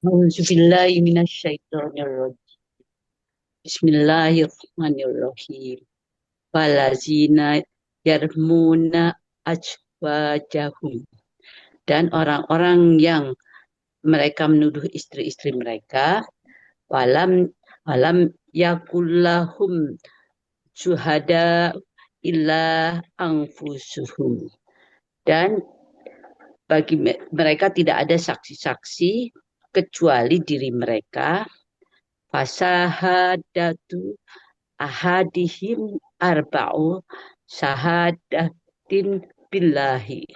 F: A'udzubillahi minasyaitonirrajim. Bismillahirrahmanirrahim. Walazina yarmuna ajwajahum, dan orang-orang yang mereka menuduh istri-istri mereka, walam yakullahum syuhada illa anfusuhum, dan bagi mereka tidak ada saksi-saksi kecuali diri mereka. Fasahadatu ahadihim arba'u syahadatin billahi,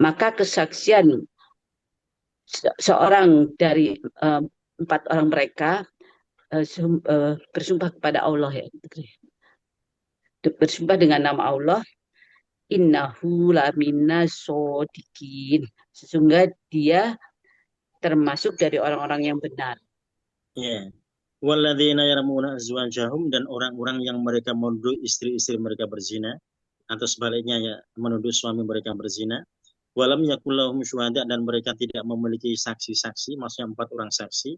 F: maka kesaksian seorang dari 4 orang mereka bersumpah kepada Allah ya, bersumpah dengan nama Allah, innahu lamina shodiqin, sesungguhnya dia termasuk dari orang-orang yang benar.
A: Ya. Walladzina yarmuna azwajahum, dan orang-orang yang mereka menuduh istri-istri mereka berzina, atau sebaliknya ya menuduh suami mereka berzina. Walam yakul lahum syuhada, dan mereka tidak memiliki saksi-saksi, maksudnya 4 orang saksi,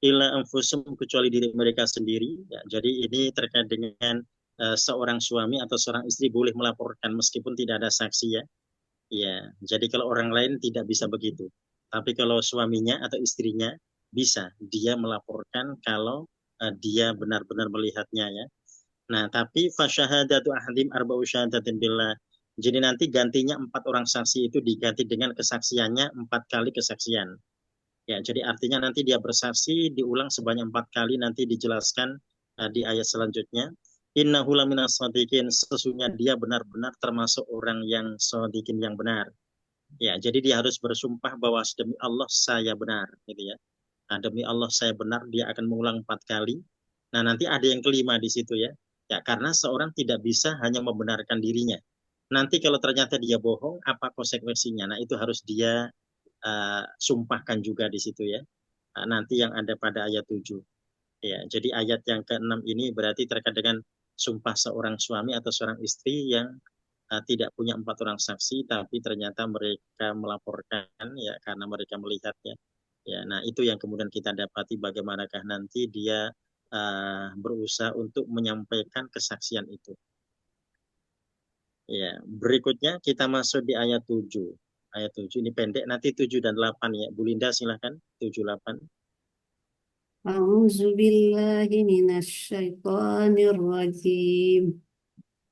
A: illa anfusum, kecuali diri mereka sendiri. Ya, jadi ini terkait dengan seorang suami atau seorang istri boleh melaporkan meskipun tidak ada saksi ya. Ya, jadi kalau orang lain tidak bisa begitu. Tapi kalau suaminya atau istrinya bisa, dia melaporkan kalau dia benar-benar melihatnya ya. Nah, tapi fasyahadatu ahadim arba'u syahadatin billah. Jadi nanti gantinya 4 orang saksi itu diganti dengan kesaksiannya 4 kali kesaksian. Ya, jadi artinya nanti dia bersaksi diulang sebanyak 4 kali, nanti dijelaskan di ayat selanjutnya. Innahu laminas shadiqin, sesungguhnya dia benar-benar termasuk orang yang shadiqin, yang benar. Ya, jadi dia harus bersumpah bahwa demi Allah saya benar, gitu ya. Nah, demi Allah saya benar, dia akan mengulang 4 kali. Nah, nanti ada yang kelima di situ ya. Ya, karena seorang tidak bisa hanya membenarkan dirinya. Nanti kalau ternyata dia bohong, apa konsekuensinya? Nah, itu harus dia sumpahkan juga di situ ya. Nanti yang ada pada ayat 7. Ya, jadi ayat yang ke-6 ini berarti terkait dengan sumpah seorang suami atau seorang istri yang tidak punya 4 orang saksi, tapi ternyata mereka melaporkan ya karena mereka melihatnya. Ya, nah itu yang kemudian kita dapati bagaimanakah nanti dia berusaha untuk menyampaikan kesaksian itu. Ya, berikutnya kita masuk di ayat 7. Ayat 7 ini pendek, nanti 7 dan 8 ya. Bu Linda silahkan 7, 8.
I: A'udzu billahi minasyaitonir rajim.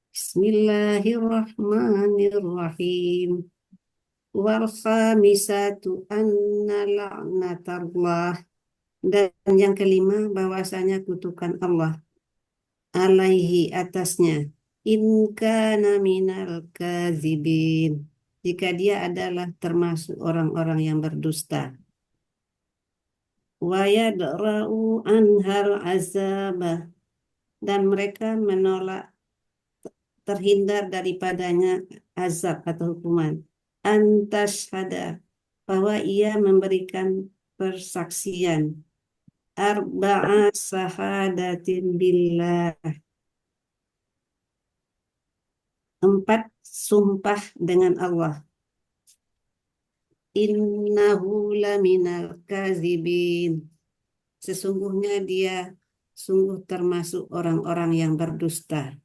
I: Bismillahirrahmanirrahim. Wal khamisatu anna la'natallah. Dan yang kelima bahwasanya kutukan Allah alaihi atasnya, in kana minal kadzibin, jika dia adalah termasuk orang-orang yang berdusta. Wa yadra'u anhal azabah, dan mereka menolak, terhindar daripadanya azab atau hukuman. Antashhada, bahwa ia memberikan persaksian. Arba'a sahadatin billah, 4 sumpah dengan Allah. Innahu laminal kazibin, sesungguhnya dia sungguh termasuk orang-orang yang berdusta.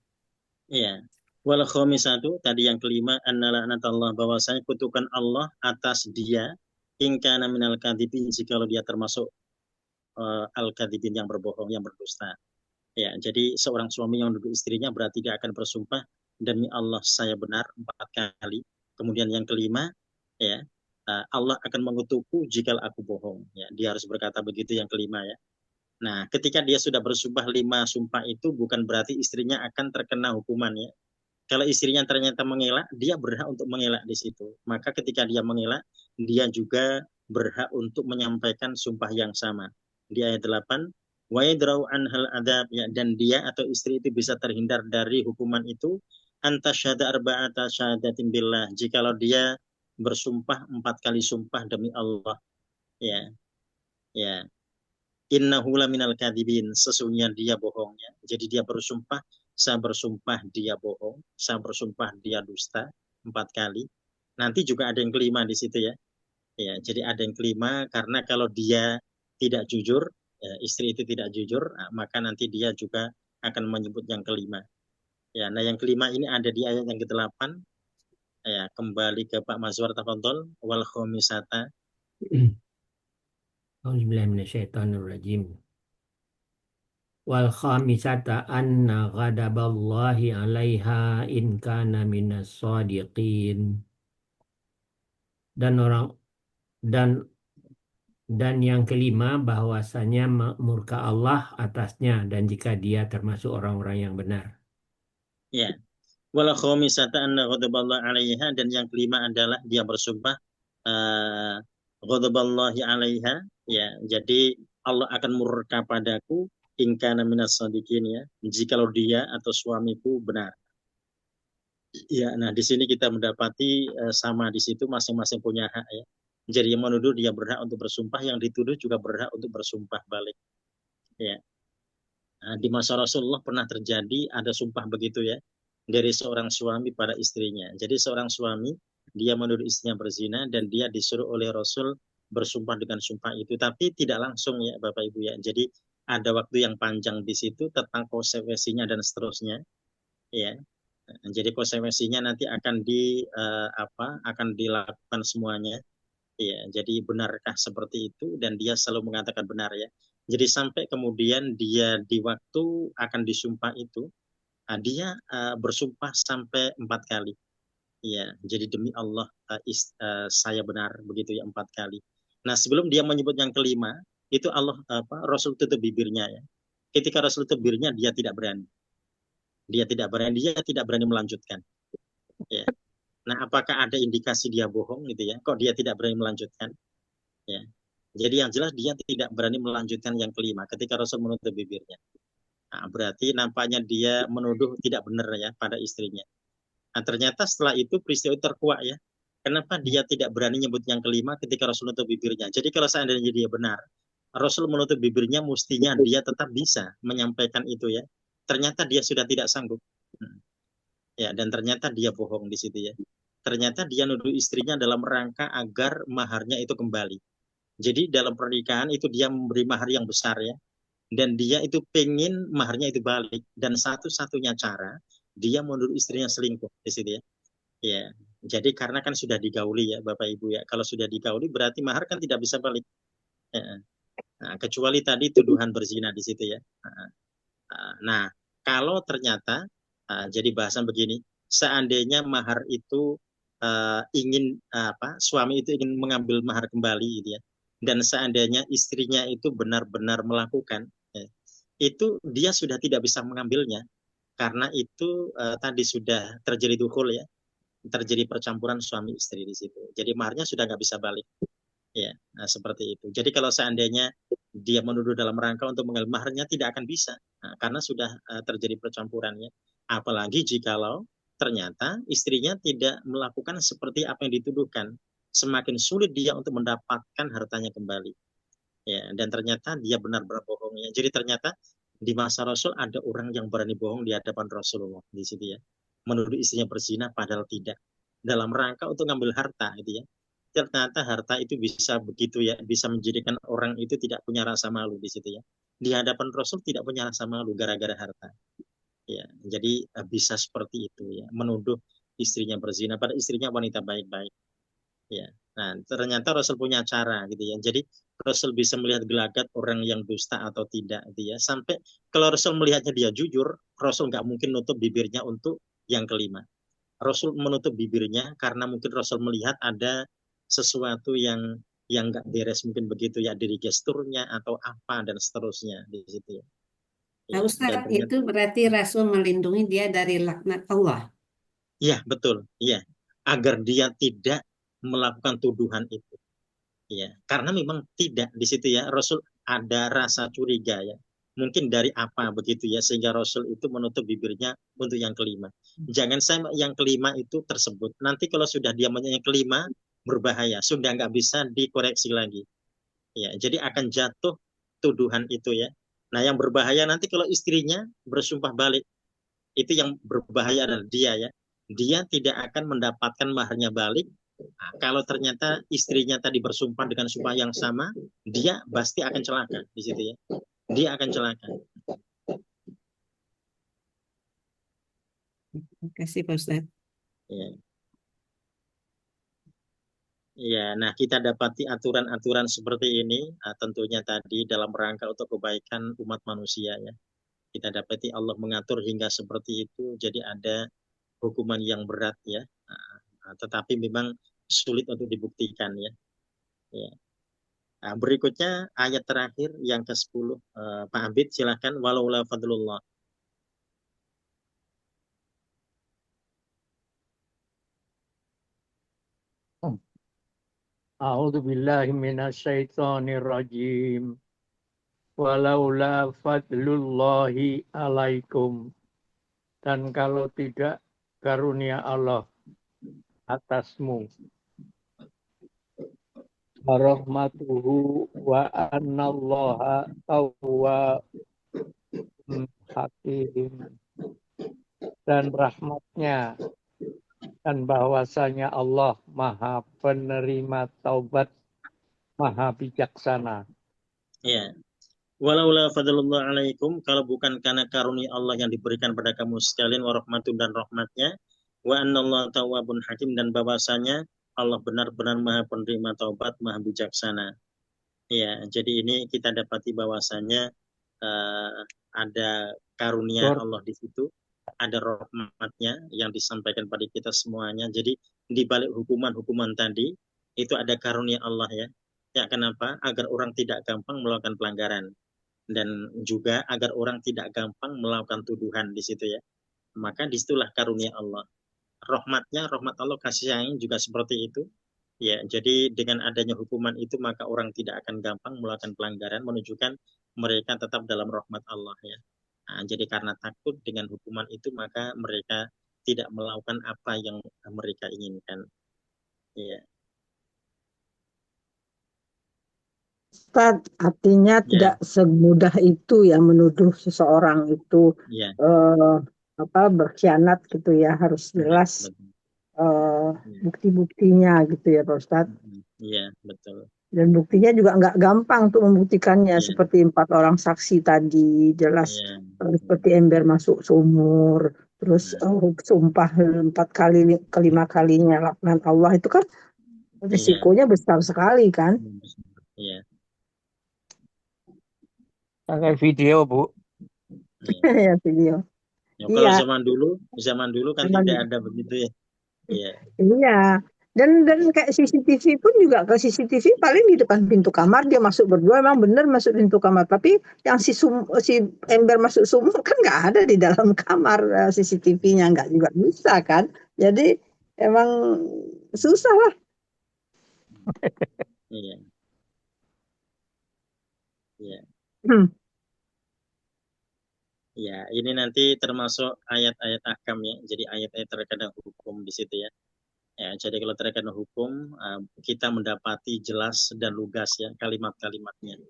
A: Ya. Wal khamisatu, tadi yang kelima, anna la'natallah, bahwasanya kutukan Allah atas dia, in kana minal kadzibin, jikalau dia termasuk al-kadzibin, yang berbohong, yang berdusta. Ya, jadi seorang suami yang menuduh istrinya berarti dia akan bersumpah demi Allah saya benar 4 kali. Kemudian yang kelima, ya, Allah akan mengutukku jika aku bohong. Ya, dia harus berkata begitu yang kelima ya. Nah, ketika dia sudah bersumpah 5 sumpah itu bukan berarti istrinya akan terkena hukuman ya. Kalau istrinya ternyata mengelak, dia berhak untuk mengelak di situ. Maka ketika dia mengelak, dia juga berhak untuk menyampaikan sumpah yang sama. Di ayat 8, wa yadra'u anhal adab, ya, dan dia atau istri itu bisa terhindar dari hukuman itu, antasyhada arba'ata syahadatin billah, jikalau dia bersumpah 4 kali sumpah demi Allah. Ya. Ya. Innahu laminal kadzibin, sesungguhnya dia bohongnya. Jadi dia bersumpah, saya bersumpah dia bohong, saya bersumpah dia dusta 4 kali. Nanti juga ada yang kelima di situ ya. Ya, jadi ada yang kelima karena kalau dia tidak jujur, ya, istri itu tidak jujur, maka nanti dia juga akan menyebut yang kelima. Ya, nah yang kelima ini ada di ayat yang ke-8. Ya, kembali ke Pak Mazwar tafadhol, wal khamisata.
C: Auzubillahiminasyaitonirrajim. Wal khamisata anna ghadaballahi 'alaiha in kana minas shadiqin. Dan yang kelima bahwasanya murka Allah atasnya dan jika dia termasuk orang-orang yang benar.
A: Ya. Wal khamisata anna ghadaballahi 'alaiha, dan yang kelima adalah dia bersumpah ghadaballahi 'alaiha, ya. Jadi Allah akan murka padaku in kana minas shadiqin, ya, jikalau dia atau suamiku benar. Ya, nah di sini kita mendapati sama di situ masing-masing punya hak ya. Jadi yang menuduh dia berhak untuk bersumpah, yang dituduh juga berhak untuk bersumpah balik. Ya. Nah, di masa Rasulullah pernah terjadi ada sumpah begitu ya dari seorang suami pada istrinya. Jadi seorang suami dia menuduh istrinya berzina dan dia disuruh oleh Rasul bersumpah dengan sumpah itu, tapi tidak langsung ya Bapak Ibu ya. Jadi ada waktu yang panjang di situ tentang konsekuensinya dan seterusnya ya. Jadi konsekuensinya nanti akan akan dilakukan semuanya. Ya, jadi benarkah seperti itu? Dan dia selalu mengatakan benar ya. Jadi sampai kemudian dia di waktu akan disumpah itu, dia bersumpah sampai 4 kali. Ya, jadi demi Allah saya benar begitu ya 4 kali. Nah sebelum dia menyebut yang kelima, itu Rasul tutup bibirnya ya. Ketika Rasul tutup bibirnya dia tidak berani. Dia tidak berani melanjutkan. Ya. Nah apakah ada indikasi dia bohong gitu ya? Kok dia tidak berani melanjutkan? Ya. Jadi yang jelas dia tidak berani melanjutkan yang kelima ketika Rasul menutup bibirnya. Nah, berarti nampaknya dia menuduh tidak benar ya pada istrinya. Nah, ternyata setelah itu peristiwa itu terkuak ya. Kenapa dia tidak berani nyebut yang kelima ketika Rasul menutup bibirnya? Jadi kalau seandainya dia benar, Rasul menutup bibirnya mestinya dia tetap bisa menyampaikan itu ya. Ternyata dia sudah tidak sanggup. Ya, dan ternyata dia bohong di situ ya. Ternyata dia nuduh istrinya dalam rangka agar maharnya itu kembali. Jadi dalam pernikahan itu dia memberi mahar yang besar ya. Dan dia itu pengen maharnya itu balik. Dan satu-satunya cara dia menuduh istrinya selingkuh di situ ya. Ya. Jadi karena kan sudah digauli ya Bapak Ibu ya. Kalau sudah digauli berarti mahar kan tidak bisa balik. Ya. Nah, kecuali tadi tuduhan berzina di situ ya. Nah, kalau ternyata jadi bahasan begini, seandainya mahar itu suami itu ingin mengambil mahar kembali gitu ya. Dan seandainya istrinya itu benar-benar melakukan, ya, itu dia sudah tidak bisa mengambilnya karena itu tadi sudah terjadi dukhul ya, terjadi percampuran suami istri di situ. Jadi maharnya sudah nggak bisa balik. Ya, nah, seperti itu. Jadi kalau seandainya dia menuduh dalam rangka untuk mengambil maharnya tidak akan bisa, karena sudah terjadi percampurannya. Apalagi jikalau ternyata istrinya tidak melakukan seperti apa yang dituduhkan, semakin sulit dia untuk mendapatkan hartanya kembali. Ya, dan ternyata dia benar-benar bohongnya. Jadi ternyata di masa Rasul ada orang yang berani bohong di hadapan Rasulullah di situ ya, menuduh istrinya berzina padahal tidak, dalam rangka untuk ngambil harta gitu ya. Ternyata harta itu bisa begitu ya, bisa menjadikan orang itu tidak punya rasa malu di situ ya. Di hadapan Rasul tidak punya rasa malu gara-gara harta. Ya, jadi bisa seperti itu ya, menuduh istrinya berzina pada istrinya wanita baik-baik. Ya. Nah, ternyata Rasul punya cara gitu ya. Jadi Rasul bisa melihat gelagat orang yang dusta atau tidak gitu ya. Sampai kalau Rasul melihatnya dia jujur, Rasul nggak mungkin nutup bibirnya untuk yang kelima. Rasul menutup bibirnya karena mungkin Rasul melihat ada sesuatu yang nggak beres mungkin begitu ya, dari gesturnya atau apa dan seterusnya di situ ya.
I: Nah,
A: Ya,
I: Ustaz,
A: dan ternyata,
I: itu berarti Rasul melindungi dia dari laknat Allah.
A: ya betul, ya, agar dia tidak melakukan tuduhan itu. Ya, karena memang tidak di situ ya, Rasul ada rasa curiga ya. Mungkin dari apa begitu ya, sehingga Rasul itu menutup bibirnya untuk yang kelima. Jangan sampai yang kelima itu tersebut. Nanti kalau sudah dia yang kelima, berbahaya. Sudah nggak bisa dikoreksi lagi. Ya, jadi akan jatuh tuduhan itu ya. Nah, yang berbahaya nanti kalau istrinya bersumpah balik. Itu yang berbahaya adalah dia ya. Dia tidak akan mendapatkan maharnya balik. Nah, kalau ternyata istrinya tadi bersumpah dengan sumpah yang sama, dia pasti akan celaka di situ ya. Dia akan celaka.
I: Terima kasih, Pak Ustaz.
A: Ya. Ya, nah kita dapati aturan-aturan seperti ini, tentunya tadi dalam rangka untuk kebaikan umat manusia ya. Kita dapati Allah mengatur hingga seperti itu, jadi ada hukuman yang berat ya. Tetapi memang sulit untuk dibuktikan ya. Ya. Nah, berikutnya ayat terakhir yang ke-10. Pak Abid silakan. Walaula fadlullah.
G: A'udzu billahi minasyaitonir rajim. Walaula fadlullahi alaikum. Dan kalau tidak karunia Allah atasmu. warahmatuhu wa annallaha tawwabun hakim, dan rahmatnya dan bahwasanya Allah Maha penerima taubat, Maha bijaksana.
A: Ya. Walaula fadlullah alaikum, kalau bukan karena karunia Allah yang diberikan pada kamu sekalian, warahmatun dan rahmatnya, wa annallaha tawwabun hakim, dan bahwasanya Allah benar-benar Maha penerima taubat, Maha bijaksana. Ya, jadi ini kita dapati bahwasanya ada karunia Allah di situ, ada rahmatnya yang disampaikan pada kita semuanya. Jadi di balik hukuman-hukuman tadi itu ada karunia Allah ya. Ya, kenapa? Agar orang tidak gampang melakukan pelanggaran, dan juga agar orang tidak gampang melakukan tuduhan di situ ya. Maka disitulah karunia Allah. Rahmatnya, rahmat Allah, kasih sayang juga seperti itu. Ya, jadi dengan adanya hukuman itu maka orang tidak akan gampang melakukan pelanggaran, menunjukkan mereka tetap dalam rahmat Allah ya. Nah, jadi karena takut dengan hukuman itu maka mereka tidak melakukan apa yang mereka inginkan. Ya.
D: Ustaz, artinya tidak semudah itu ya menuduh seseorang itu berkhianat gitu ya, harus jelas bukti-buktinya gitu ya Pak Ustadz.
A: Iya, betul.
D: Dan buktinya juga nggak gampang untuk membuktikannya, seperti 4 orang saksi tadi, jelas seperti ember masuk sumur, terus sumpah 4 kali, kelima kalinya laknat Allah, itu kan risikonya besar sekali kan.
A: Iya.
G: Pakai video, Bu.
D: Ya, video.
A: Ya, kalau zaman dulu kan tidak ada begitu ya. Iya.
D: Iya. Dan kayak CCTV pun juga, ke CCTV paling di depan pintu kamar dia masuk berdua, memang benar masuk pintu kamar. Tapi yang si ember masuk sumur kan nggak ada di dalam kamar, CCTV-nya nggak juga bisa kan. Jadi emang susah lah.
A: Iya. Iya. Ya, ini nanti termasuk ayat-ayat ahkam ya. Jadi ayat-ayat terkait dengan hukum di situ ya. Ya, jadi kalau terkait dengan hukum, kita mendapati jelas dan lugas ya kalimat-kalimatnya.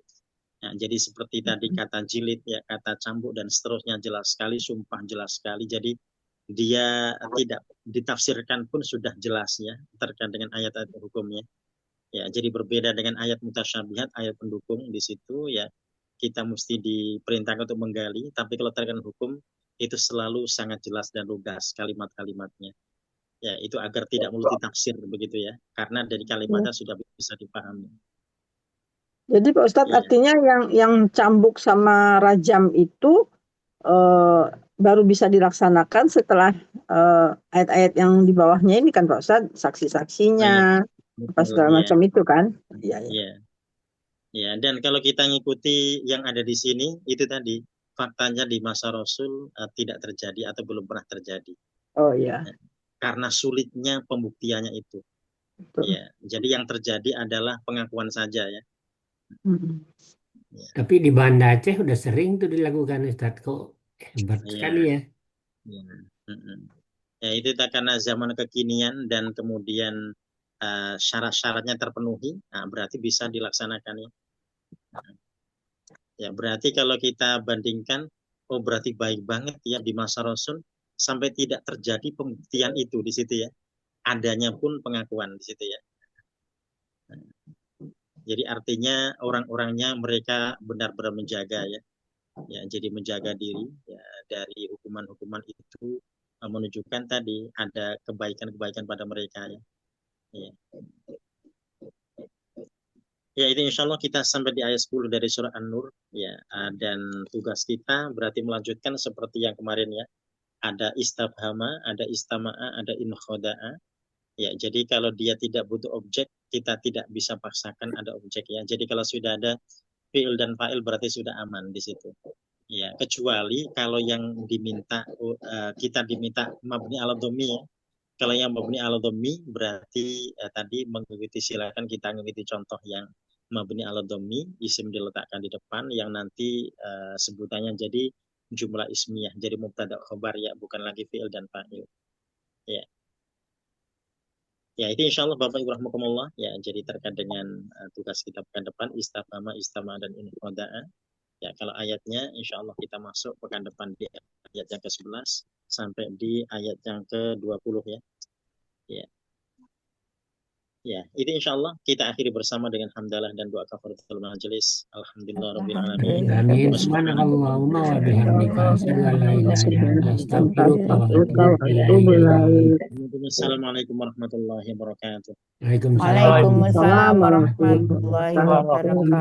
A: Ya, jadi seperti tadi kata jilid ya, kata cambuk dan seterusnya jelas sekali, sumpah jelas sekali. Jadi dia tidak ditafsirkan pun sudah jelas ya terkait dengan ayat-ayat hukumnya. Ya, jadi berbeda dengan ayat mutasyabihat, ayat pendukung di situ ya kita mesti diperintahkan untuk menggali. Tapi kalau terkait dengan hukum itu selalu sangat jelas dan lugas kalimat-kalimatnya. Ya, itu agar tidak multi tafsir begitu ya, karena dari kalimatnya sudah bisa dipahami.
D: Jadi Pak Ustadz, artinya yang cambuk sama rajam itu baru bisa dilaksanakan setelah ayat-ayat yang di bawahnya ini kan Pak Ustadz, saksi-saksinya, apa segala macam itu kan?
A: Iya. Ya, dan kalau kita ngikuti yang ada di sini, itu tadi faktanya di masa Rasul tidak terjadi atau belum pernah terjadi.
D: Oh iya.
A: Karena sulitnya pembuktiannya itu. Ya, jadi yang terjadi adalah pengakuan saja ya.
C: Tapi di Banda Aceh udah sering tuh dilakukan Ustadz, kok hebat sekali ya.
A: Ya, itu karena zaman kekinian dan kemudian syarat-syaratnya terpenuhi, nah berarti bisa dilaksanakan ya. Ya, berarti kalau kita bandingkan, oh berarti baik banget ya di masa Rasul sampai tidak terjadi pembuktian itu di situ ya. Adanya pun pengakuan di situ ya. Jadi artinya orang-orangnya mereka benar-benar menjaga ya. Ya, jadi menjaga diri ya, dari hukuman-hukuman itu menunjukkan tadi ada kebaikan-kebaikan pada mereka ya. Ya. Ya, itu insya Allah kita sampai di ayat 10 dari surah An-Nur ya, dan tugas kita berarti melanjutkan seperti yang kemarin ya. Ada istabhama, ada istama'a, ada inkhoda'a. Ya, jadi kalau dia tidak butuh objek, kita tidak bisa paksakan ada objek ya. Jadi kalau sudah ada fi'il dan fa'il berarti sudah aman di situ. Ya, kecuali kalau yang diminta kita diminta mabni ala dhammi ya. Kalau yang mabni ala dhammi berarti tadi mengikuti, silakan kita mengikuti contoh yang mabni ala dhammi, isim diletakkan di depan yang nanti sebutannya jadi jumlah ismiyah, jadi mubtada khobar ya, bukan lagi fi'il dan fa'il. Ya. Ya, itu insya Allah Bapak Ibu rahmatullah ya. Jadi terkait dengan tugas kita pekan depan istafama, istama dan inqada'a. Ya, kalau ayatnya insya Allah kita masuk pekan depan di ayat yang ke-11 sampai di ayat yang ke-20 ya. Ya. Ya, itu insya Allah kita akhiri bersama dengan hamdalah dan doa kafaratul majelis. Alhamdulillah rabbil alamin.
C: Amin. Subhanakallahumma wa bihamdika asyhadu an la ilaha illa anta astaghfiruka wa atubu ilaik.
A: Assalamualaikum warahmatullahi wabarakatuh.
C: Waalaikumsalam.
H: Waalaikumsalam warahmatullahi wabarakatuh.